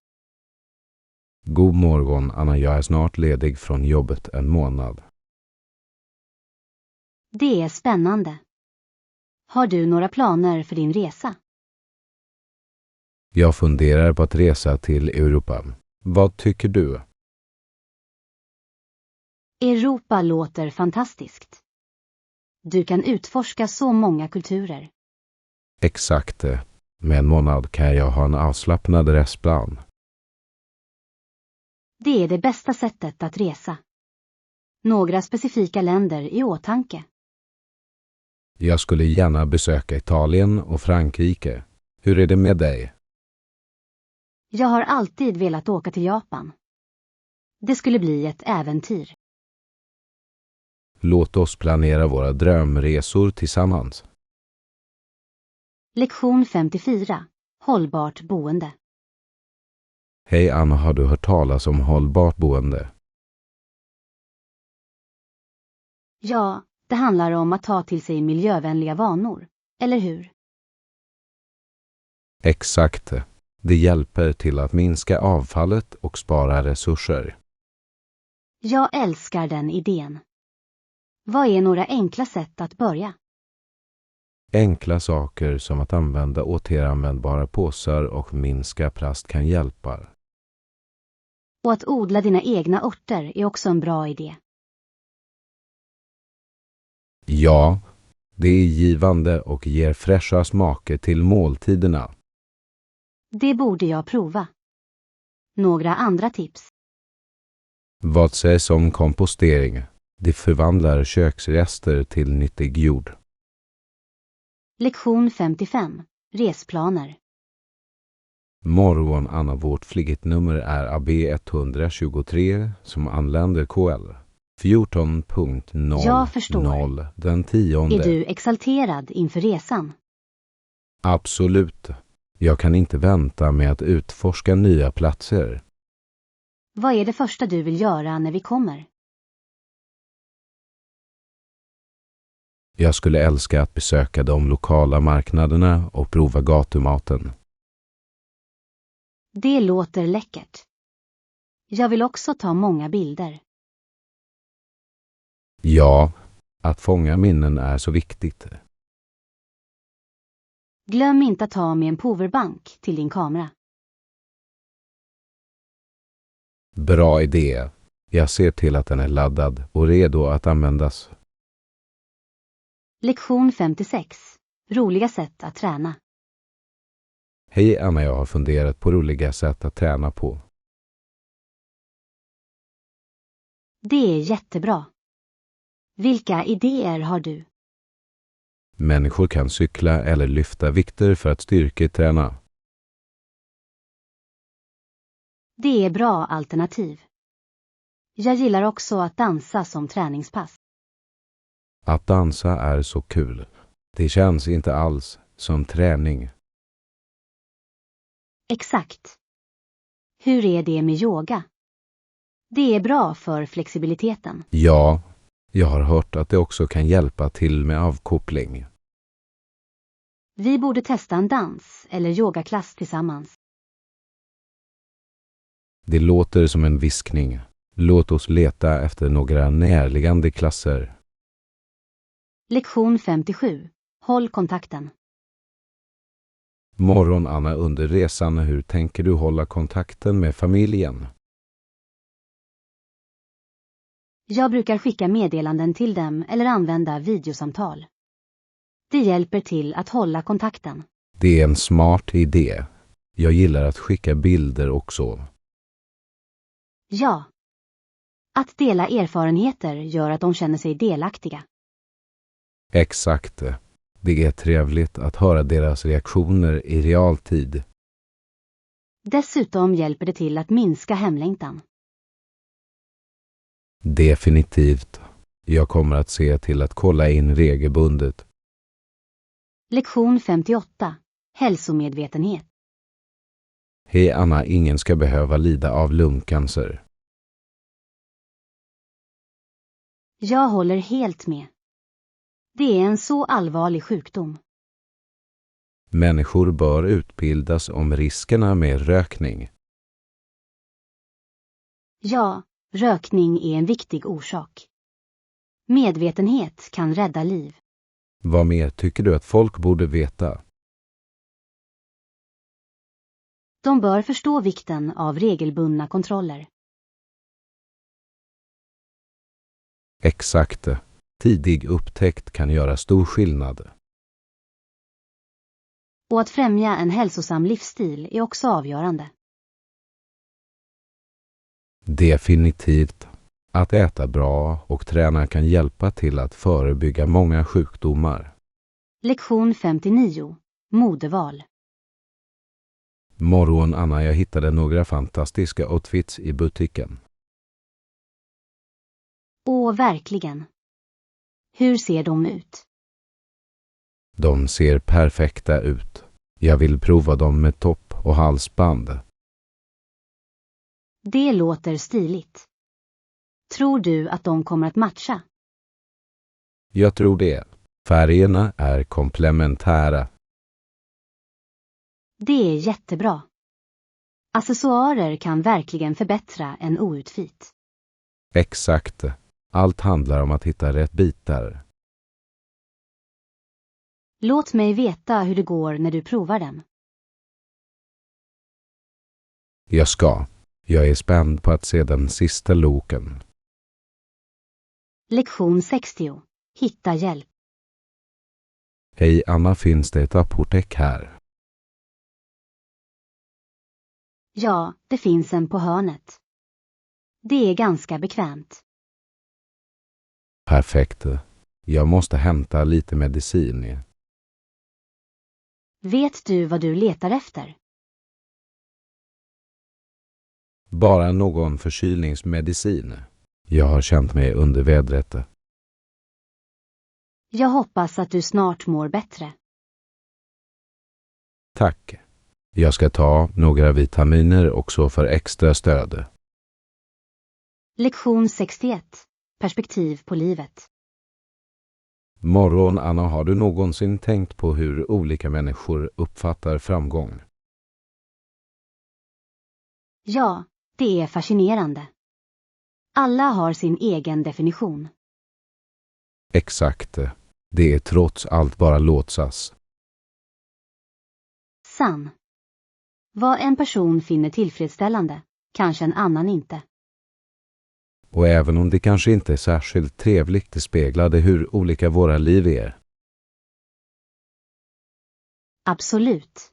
God morgon Anna, jag är snart ledig från jobbet en månad. Det är spännande. Har du några planer för din resa? Jag funderar på att resa till Europa. Vad tycker du? Europa låter fantastiskt. Du kan utforska så många kulturer. Exakt. Med en månad kan jag ha en avslappnad resplan. Det är det bästa sättet att resa. Några specifika länder i åtanke. Jag skulle gärna besöka Italien och Frankrike. Hur är det med dig? Jag har alltid velat åka till Japan. Det skulle bli ett äventyr. Låt oss planera våra drömresor tillsammans. Lektion 54. Hållbart boende. Hej Anna, har du hört talas om hållbart boende? Ja, det handlar om att ta till sig miljövänliga vanor, eller hur? Exakt. Det hjälper till att minska avfallet och spara resurser. Jag älskar den idén. Vad är några enkla sätt att börja? Enkla saker som att använda återanvändbara påsar och minska plast kan hjälpa. Och att odla dina egna örter är också en bra idé. Ja, det är givande och ger fräscha smaker till måltiderna. Det borde jag prova. Några andra tips? Vad sägs om kompostering? Det förvandlar köksrester till nyttig jord. Lektion 55. Resplaner. Morgon Anna, vårt fliggitnummer är AB123 som anländer KL 14.00 den 10:e. Är du exalterad inför resan? Absolut. Jag kan inte vänta med att utforska nya platser. Vad är det första du vill göra när vi kommer? Jag skulle älska att besöka de lokala marknaderna och prova gatumaten. Det låter läckert. Jag vill också ta många bilder. Ja, att fånga minnen är så viktigt. Glöm inte att ta med en powerbank till din kamera. Bra idé. Jag ser till att den är laddad och redo att användas. Lektion 56. Roliga sätt att träna. Hej Anna, jag har funderat på roliga sätt att träna på. Det är jättebra. Vilka idéer har du? Människor kan cykla eller lyfta vikter för att styrketräna. Det är bra alternativ. Jag gillar också att dansa som träningspass. Att dansa är så kul. Det känns inte alls som träning. Exakt. Hur är det med yoga? Det är bra för flexibiliteten. Ja, jag har hört att det också kan hjälpa till med avkoppling. Vi borde testa en dans eller yogaklass tillsammans. Det låter som en viskning. Låt oss leta efter några närliggande klasser. Lektion 57. Håll kontakten. Morgon Anna, under resan, hur tänker du hålla kontakten med familjen? Jag brukar skicka meddelanden till dem eller använda videosamtal. Det hjälper till att hålla kontakten. Det är en smart idé. Jag gillar att skicka bilder också. Ja. Att dela erfarenheter gör att de känner sig delaktiga. Exakt. Det är trevligt att höra deras reaktioner i realtid. Dessutom hjälper det till att minska hemlängtan. Definitivt. Jag kommer att se till att kolla in regelbundet. Lektion 58. Hälsomedvetenhet. Hej Anna, ingen ska behöva lida av lungcancer. Jag håller helt med. Det är en så allvarlig sjukdom. Människor bör utbildas om riskerna med rökning. Ja, rökning är en viktig orsak. Medvetenhet kan rädda liv. Vad mer tycker du att folk borde veta? De bör förstå vikten av regelbundna kontroller. Exakt. Tidig upptäckt kan göra stor skillnad. Och att främja en hälsosam livsstil är också avgörande. Definitivt. Att äta bra och träna kan hjälpa till att förebygga många sjukdomar. Lektion 59. Modeval. Morgon Anna, jag hittade några fantastiska outfits i butiken. Åh, verkligen. Hur ser de ut? De ser perfekta ut. Jag vill prova dem med topp och halsband. Det låter stiligt. Tror du att de kommer att matcha? Jag tror det. Färgerna är komplementära. Det är jättebra. Accessoarer kan verkligen förbättra en outfit. Exakt. Allt handlar om att hitta rätt bitar. Låt mig veta hur det går när du provar dem. Jag ska. Jag är spänd på att se den sista looken. Lektion 60. Hitta hjälp. Hej Anna, finns det ett apotek här? Ja, det finns en på hörnet. Det är ganska bekvämt. Perfekt. Jag måste hämta lite medicin. Vet du vad du letar efter? Bara någon förkylningsmedicin. Jag har känt mig under vädret. Jag hoppas att du snart mår bättre. Tack. Jag ska ta några vitaminer också för extra stöd. Lektion 61. Perspektiv på livet. Morgon Anna, har du någonsin tänkt på hur olika människor uppfattar framgång? Ja, det är fascinerande. Alla har sin egen definition. Exakt. Det är trots allt bara låtsas. Sann. Vad en person finner tillfredsställande, kanske en annan inte. Och även om det kanske inte är särskilt trevligt, det speglade hur olika våra liv är. Absolut.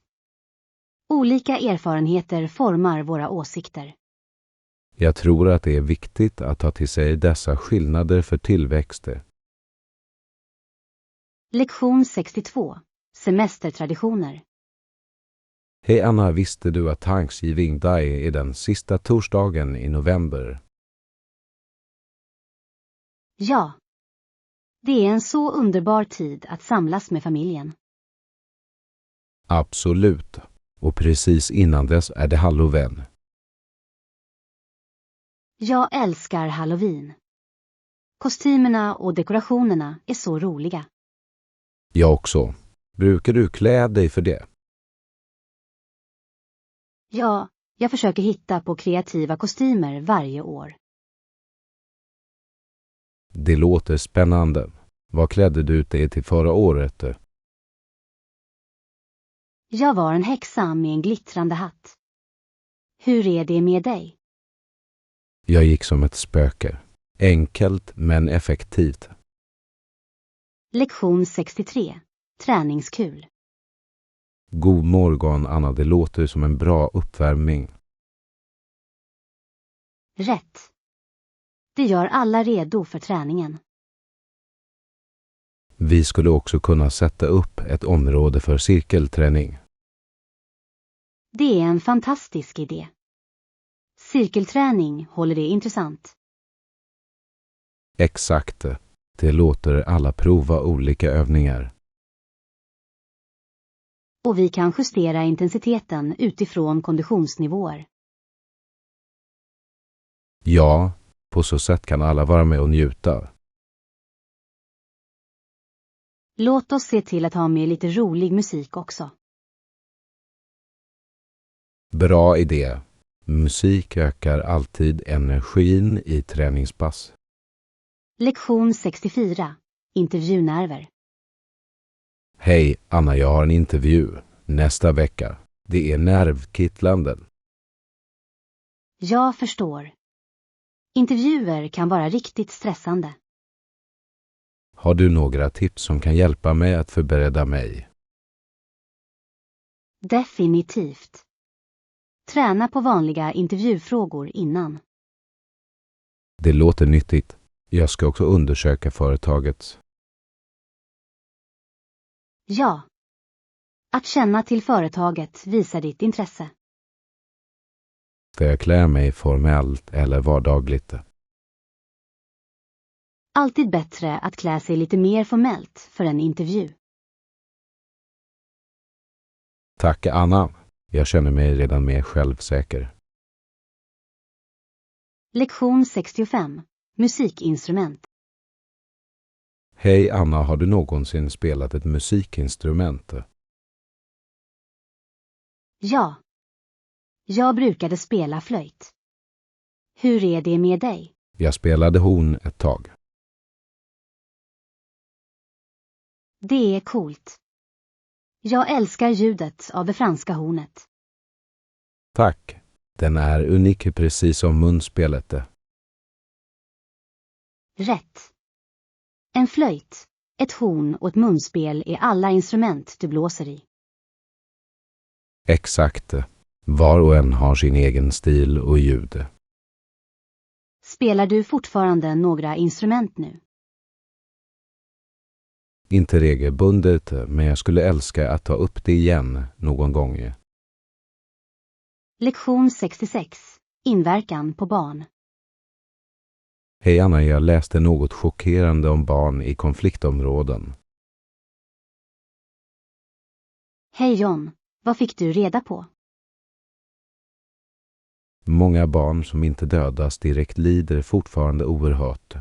Olika erfarenheter formar våra åsikter. Jag tror att det är viktigt att ta till sig dessa skillnader för tillväxt. Lektion 62. Semestertraditioner. Hej Anna, visste du att Thanksgiving Day är den sista torsdagen i november? Ja. Det är en så underbar tid att samlas med familjen. Absolut. Och precis innan dess är det Halloween. Jag älskar Halloween. Kostymerna och dekorationerna är så roliga. Jag också. Brukar du klä dig för det? Ja, jag försöker hitta på kreativa kostymer varje år. Det låter spännande. Vad klädde du dig till förra året? Jag var en häxa med en glittrande hatt. Hur är det med dig? Jag gick som ett spöke. Enkelt men effektivt. Lektion 63. Träningskul. God morgon Anna, det låter som en bra uppvärmning. Rätt. Det gör alla redo för träningen. Vi skulle också kunna sätta upp ett område för cirkelträning. Det är en fantastisk idé. Cirkelträning håller det intressant. Exakt. Det låter alla prova olika övningar. Och vi kan justera intensiteten utifrån konditionsnivåer. Ja, på så sätt kan alla vara med och njuta. Låt oss se till att ha med lite rolig musik också. Bra idé. Musik ökar alltid energin i träningspass. Lektion 64. Intervjunerver. Hej Anna, jag har en intervju nästa vecka. Det är nervkittlande. Jag förstår. Intervjuer kan vara riktigt stressande. Har du några tips som kan hjälpa mig att förbereda mig? Definitivt. Träna på vanliga intervjufrågor innan. Det låter nyttigt. Jag ska också undersöka företagets. Ja. Att känna till företaget visar ditt intresse. Ska jag klä mig formellt eller vardagligt? Alltid bättre att klä sig lite mer formellt för en intervju. Tack Anna. Jag känner mig redan mer självsäker. Lektion 65. Musikinstrument. Hej Anna, har du någonsin spelat ett musikinstrument? Ja. Jag brukade spela flöjt. Hur är det med dig? Jag spelade horn ett tag. Det är coolt. Jag älskar ljudet av det franska hornet. Tack. Den är unik precis som munspelet. Rätt. En flöjt, ett horn och ett munspel är alla instrument du blåser i. Exakt. Var och en har sin egen stil och ljud. Spelar du fortfarande några instrument nu? Inte regelbundet, men jag skulle älska att ta upp det igen någon gång. Lektion 66. Inverkan på barn. Hej Anna, jag läste något chockerande om barn i konfliktområden. Hej John, vad fick du reda på? Många barn som inte dödas direkt lider fortfarande oerhört.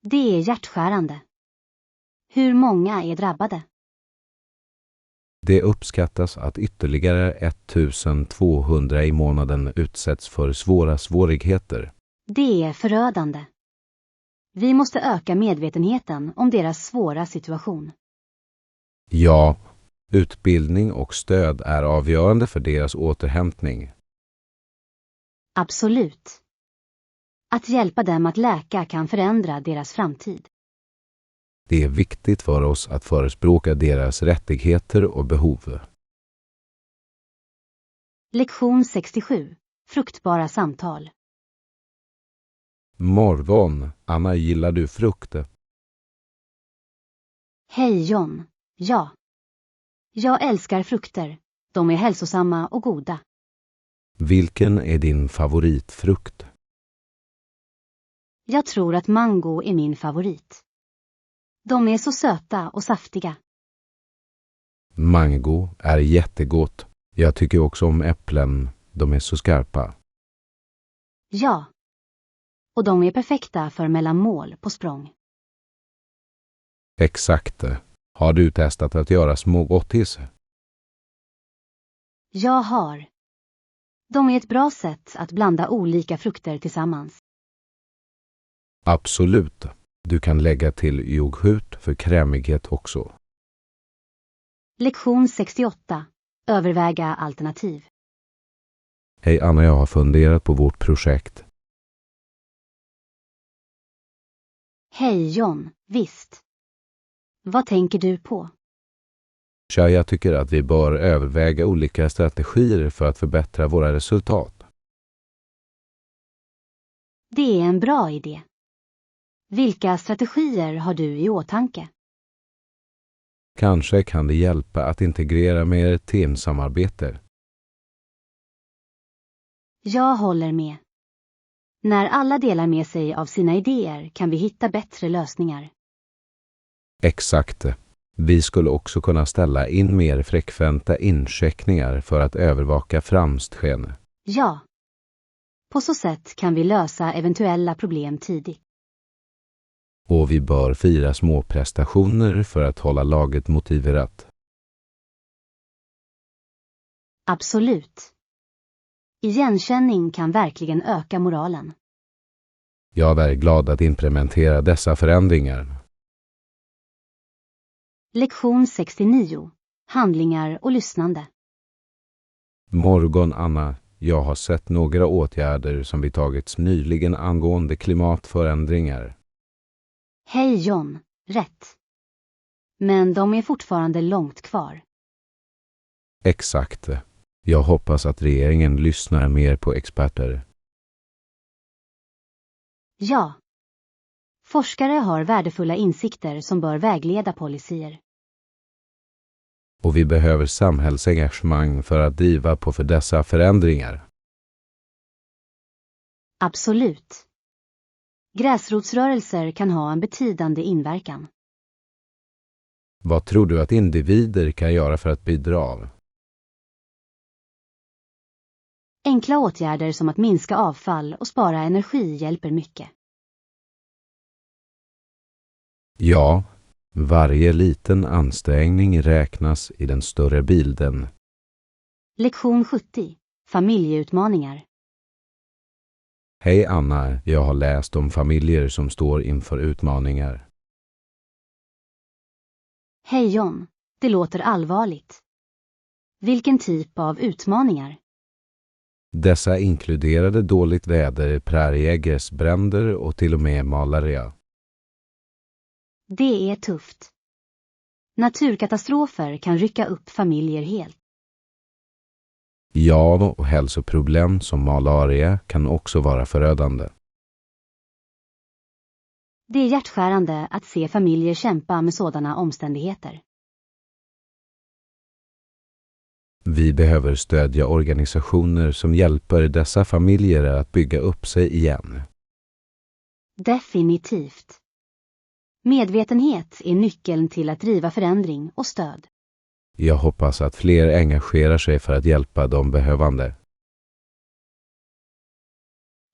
Det är hjärtskärande. Hur många är drabbade? Det uppskattas att ytterligare 1200 i månaden utsätts för svåra svårigheter. Det är förödande. Vi måste öka medvetenheten om deras svåra situation. Ja, utbildning och stöd är avgörande för deras återhämtning. Absolut. Att hjälpa dem att läka kan förändra deras framtid. Det är viktigt för oss att förespråka deras rättigheter och behov. Lektion 67. Fruktbara samtal. Morgon, Anna, gillar du frukt? Hej John. Ja. Jag älskar frukter. De är hälsosamma och goda. Vilken är din favoritfrukt? Jag tror att mango är min favorit. De är så söta och saftiga. Mango är jättegott. Jag tycker också om äpplen. De är så skarpa. Ja. Och de är perfekta för mellanmål på språng. Exakt. Har du testat att göra små gottis? Jag har. De är ett bra sätt att blanda olika frukter tillsammans. Absolut. Du kan lägga till yoghurt för krämighet också. Lektion 68. Överväga alternativ. Hej Anna, jag har funderat på vårt projekt. Hej John, visst. Vad tänker du på? Tja, jag tycker att vi bör överväga olika strategier för att förbättra våra resultat. Det är en bra idé. Vilka strategier har du i åtanke? Kanske kan det hjälpa att integrera mer teamsamarbete. Jag håller med. När alla delar med sig av sina idéer kan vi hitta bättre lösningar. Exakt. Vi skulle också kunna ställa in mer frekventa incheckningar för att övervaka framstegen. Ja. På så sätt kan vi lösa eventuella problem tidigt. Och vi bör fira små prestationer för att hålla laget motiverat. Absolut. Igenkänning kan verkligen öka moralen. Jag är glad att implementera dessa förändringar. Lektion 69. Handlingar och lyssnande. Morgon Anna, jag har sett några åtgärder som vi tagits nyligen angående klimatförändringar. Hej John, rätt. Men de är fortfarande långt kvar. Exakt. Jag hoppas att regeringen lyssnar mer på experter. Ja. Forskare har värdefulla insikter som bör vägleda policyer. Och vi behöver samhällsengagemang för att driva på för dessa förändringar. Absolut. Gräsrotsrörelser kan ha en betydande inverkan. Vad tror du att individer kan göra för att bidra? Enkla åtgärder som att minska avfall och spara energi hjälper mycket. Ja, varje liten ansträngning räknas i den större bilden. Lektion 70. Familjeutmaningar. Hej Anna, jag har läst om familjer som står inför utmaningar. Hej John, det låter allvarligt. Vilken typ av utmaningar? Dessa inkluderade dåligt väder, prärieäggesbränder och till och med malaria. Det är tufft. Naturkatastrofer kan rycka upp familjer helt. Ja, och hälsoproblem som malaria kan också vara förödande. Det är hjärtskärande att se familjer kämpa med sådana omständigheter. Vi behöver stödja organisationer som hjälper dessa familjer att bygga upp sig igen. Definitivt. Medvetenhet är nyckeln till att driva förändring och stöd. Jag hoppas att fler engagerar sig för att hjälpa de behövande.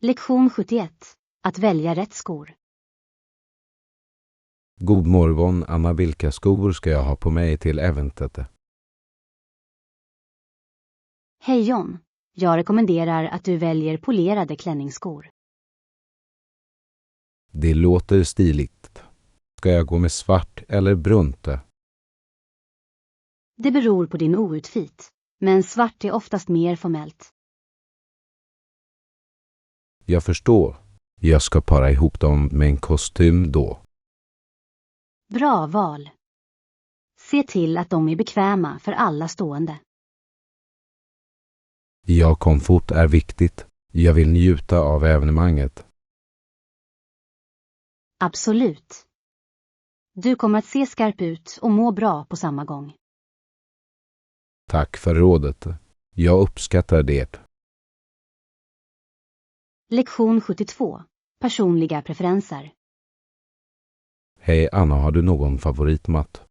Lektion 71. Att välja rätt skor. God morgon Anna, vilka skor ska jag ha på mig till eventet? Hej John, jag rekommenderar att du väljer polerade klänningsskor. Det låter stiligt. Ska jag gå med svart eller brunt? Det beror på din outfit, men svart är oftast mer formellt. Jag förstår. Jag ska para ihop dem med en kostym då. Bra val. Se till att de är bekväma för alla stående. Ja, komfort är viktigt. Jag vill njuta av evenemanget. Absolut. Du kommer att se skarp ut och må bra på samma gång. Tack för rådet. Jag uppskattar det. Lektion 72. Personliga preferenser. Hej Anna, har du någon favoritmatt?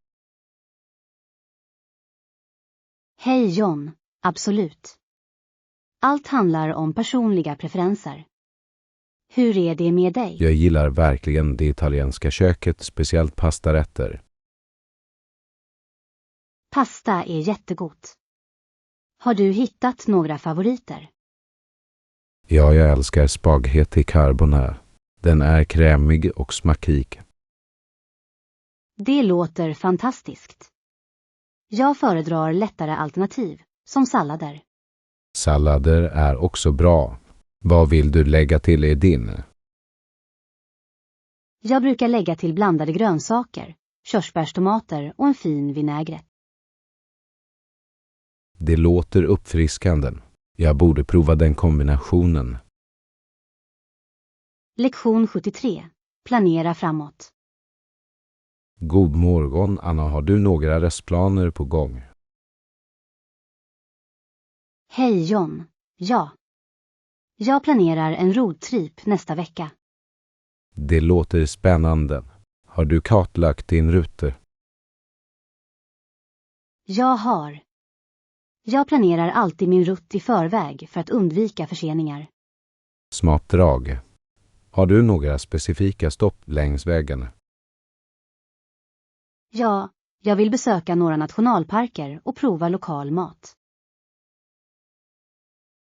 Hej John, absolut. Allt handlar om personliga preferenser. Hur är det med dig? Jag gillar verkligen det italienska köket, speciellt pastarätter. Pasta är jättegott. Har du hittat några favoriter? Ja, jag älskar spaghetti carbonara. Den är krämig och smakrik. Det låter fantastiskt. Jag föredrar lättare alternativ, som sallader. Sallader är också bra. Vad vill du lägga till i din? Jag brukar lägga till blandade grönsaker, körsbärstomater och en fin vinägret. Det låter uppfriskande. Jag borde prova den kombinationen. Lektion 73. Planera framåt. God morgon Anna, har du några restplaner på gång? Hej John, ja. Jag planerar en roadtrip nästa vecka. Det låter spännande. Har du kartlagt din ruta? Jag har. Jag planerar alltid min rutt i förväg för att undvika förseningar. Smart drag. Har du några specifika stopp längs vägen? Ja, jag vill besöka några nationalparker och prova lokal mat.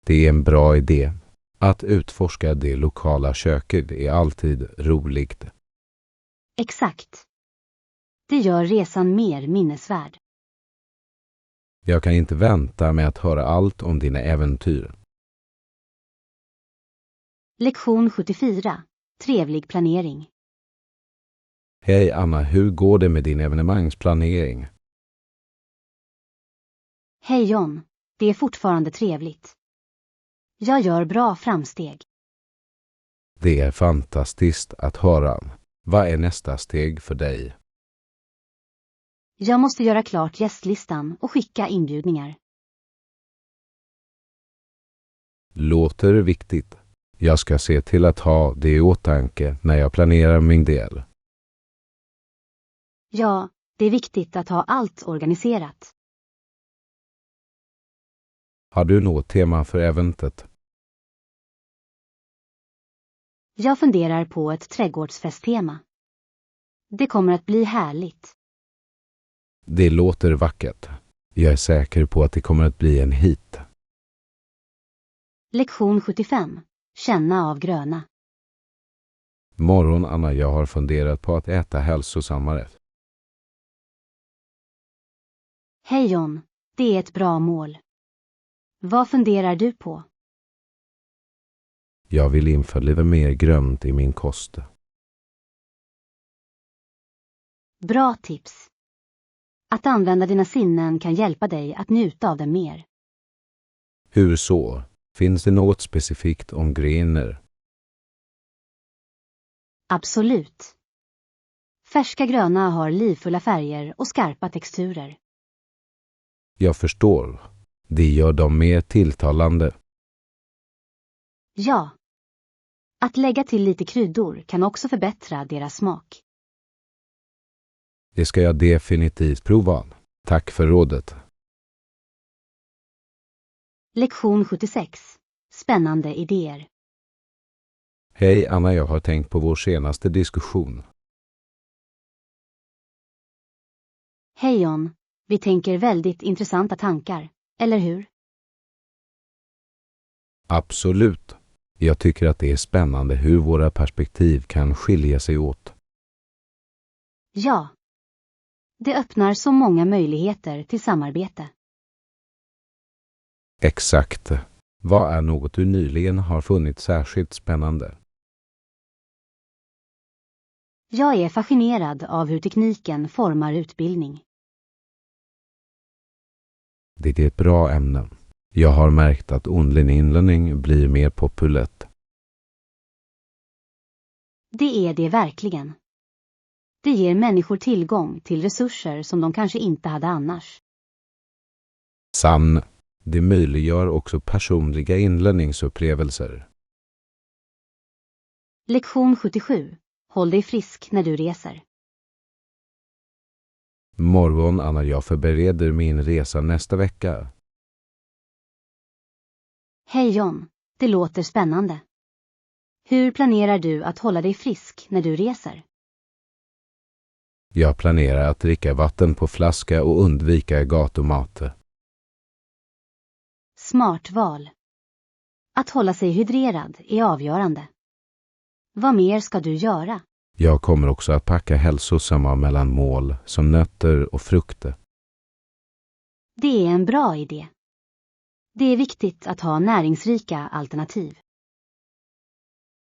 Det är en bra idé. Att utforska det lokala köket är alltid roligt. Exakt. Det gör resan mer minnesvärd. Jag kan inte vänta med att höra allt om dina äventyr. Lektion 74. Trevlig planering. Hej Anna, hur går det med din evenemangsplanering? Hej John, det är fortfarande trevligt. Jag gör bra framsteg. Det är fantastiskt att höra. Vad är nästa steg för dig? Jag måste göra klart gästlistan och skicka inbjudningar. Låter viktigt. Jag ska se till att ha det i åtanke när jag planerar min del. Ja, det är viktigt att ha allt organiserat. Har du något tema för eventet? Jag funderar på ett trädgårdsfesttema. Det kommer att bli härligt. Det låter vackert. Jag är säker på att det kommer att bli en hit. Lektion 75. Känna av gröna. Morgon, Anna, jag har funderat på att äta hälsosammare. Hej John, det är ett bra mål. Vad funderar du på? Jag vill införliva mer grönt i min kost. Bra tips. Att använda dina sinnen kan hjälpa dig att njuta av det mer. Hur så? Finns det något specifikt om grener? Absolut. Färska gröna har livfulla färger och skarpa texturer. Jag förstår. Det gör dem mer tilltalande. Ja. Att lägga till lite kryddor kan också förbättra deras smak. Det ska jag definitivt prova. Tack för rådet. Lektion 76. Spännande idéer. Hej Anna, jag har tänkt på vår senaste diskussion. Hej John, vi tänker väldigt intressanta tankar, eller hur? Absolut. Jag tycker att det är spännande hur våra perspektiv kan skilja sig åt. Ja. Det öppnar så många möjligheter till samarbete. Exakt. Vad är något du nyligen har funnit särskilt spännande? Jag är fascinerad av hur tekniken formar utbildning. Det är ett bra ämne. Jag har märkt att online-inlärning blir mer populärt. Det är det verkligen. Det ger människor tillgång till resurser som de kanske inte hade annars. Sann. Det möjliggör också personliga inlärningsupplevelser. Lektion 77. Håll dig frisk när du reser. Morgon, Anna, jag förbereder min resa nästa vecka. Hej John, det låter spännande. Hur planerar du att hålla dig frisk när du reser? Jag planerar att dricka vatten på flaska och undvika gatumat. Smart val. Att hålla sig hydrerad är avgörande. Vad mer ska du göra? Jag kommer också att packa hälsosamma mellanmål som nötter och frukter. Det är en bra idé. Det är viktigt att ha näringsrika alternativ.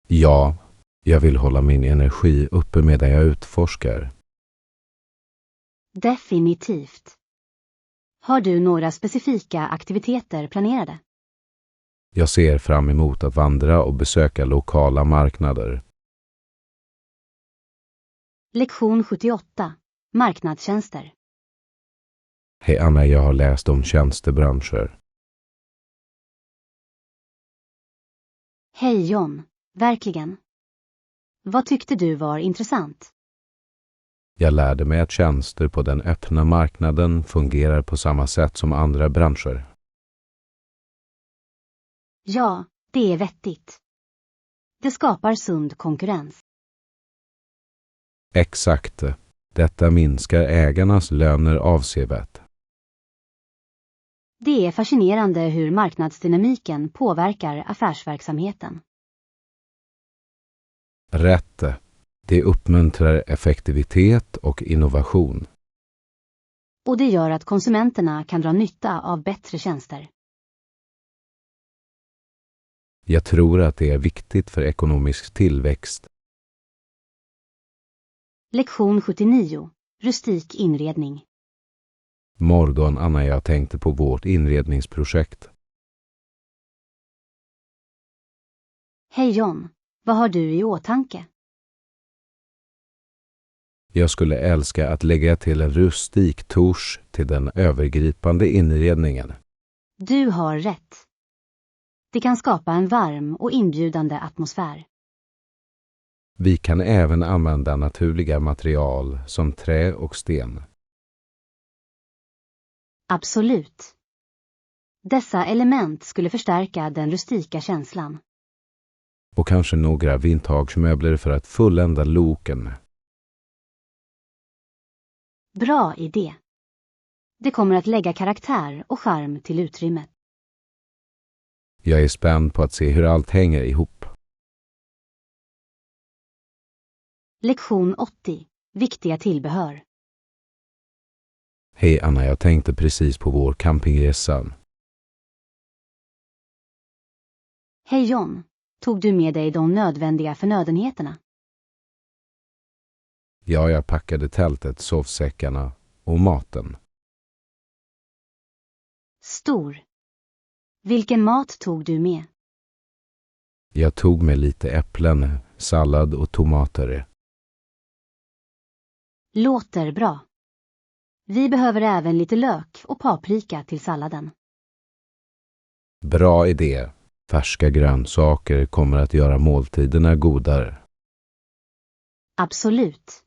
Ja, jag vill hålla min energi uppe medan jag utforskar. Definitivt. Har du några specifika aktiviteter planerade? Jag ser fram emot att vandra och besöka lokala marknader. Lektion 78. Marknadstjänster. Hej Anna, jag har läst om tjänstebranscher. Hej John, verkligen. Vad tyckte du var intressant? Jag lärde mig att tjänster på den öppna marknaden fungerar på samma sätt som andra branscher. Ja, det är vettigt. Det skapar sund konkurrens. Exakt. Detta minskar ägarnas löner avsevärt. Det är fascinerande hur marknadsdynamiken påverkar affärsverksamheten. Rätt. Det uppmuntrar effektivitet och innovation. Och det gör att konsumenterna kan dra nytta av bättre tjänster. Jag tror att det är viktigt för ekonomisk tillväxt. Lektion 79. Rustik inredning. Morgon, Anna, jag tänkte på vårt inredningsprojekt. Hej John, vad har du i åtanke? Jag skulle älska att lägga till en rustik touche till den övergripande inredningen. Du har rätt. Det kan skapa en varm och inbjudande atmosfär. Vi kan även använda naturliga material som trä och sten. Absolut. Dessa element skulle förstärka den rustika känslan. Och kanske några vintagemöbler för att fullända looken. Bra idé. Det kommer att lägga karaktär och charm till utrymmet. Jag är spänd på att se hur allt hänger ihop. Lektion 80. Viktiga tillbehör. Hej Anna, jag tänkte precis på vår campingresa. Hej John. Tog du med dig de nödvändiga förnödenheterna? Ja, jag packade tältet, sovsäckarna och maten. Stor. Vilken mat tog du med? Jag tog med lite äpplen, sallad och tomater. Låter bra. Vi behöver även lite lök och paprika till salladen. Bra idé. Färska grönsaker kommer att göra måltiderna godare. Absolut.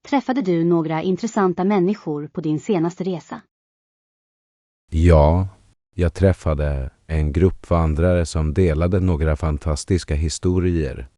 Träffade du några intressanta människor på din senaste resa? Ja, jag träffade en grupp vandrare som delade några fantastiska historier.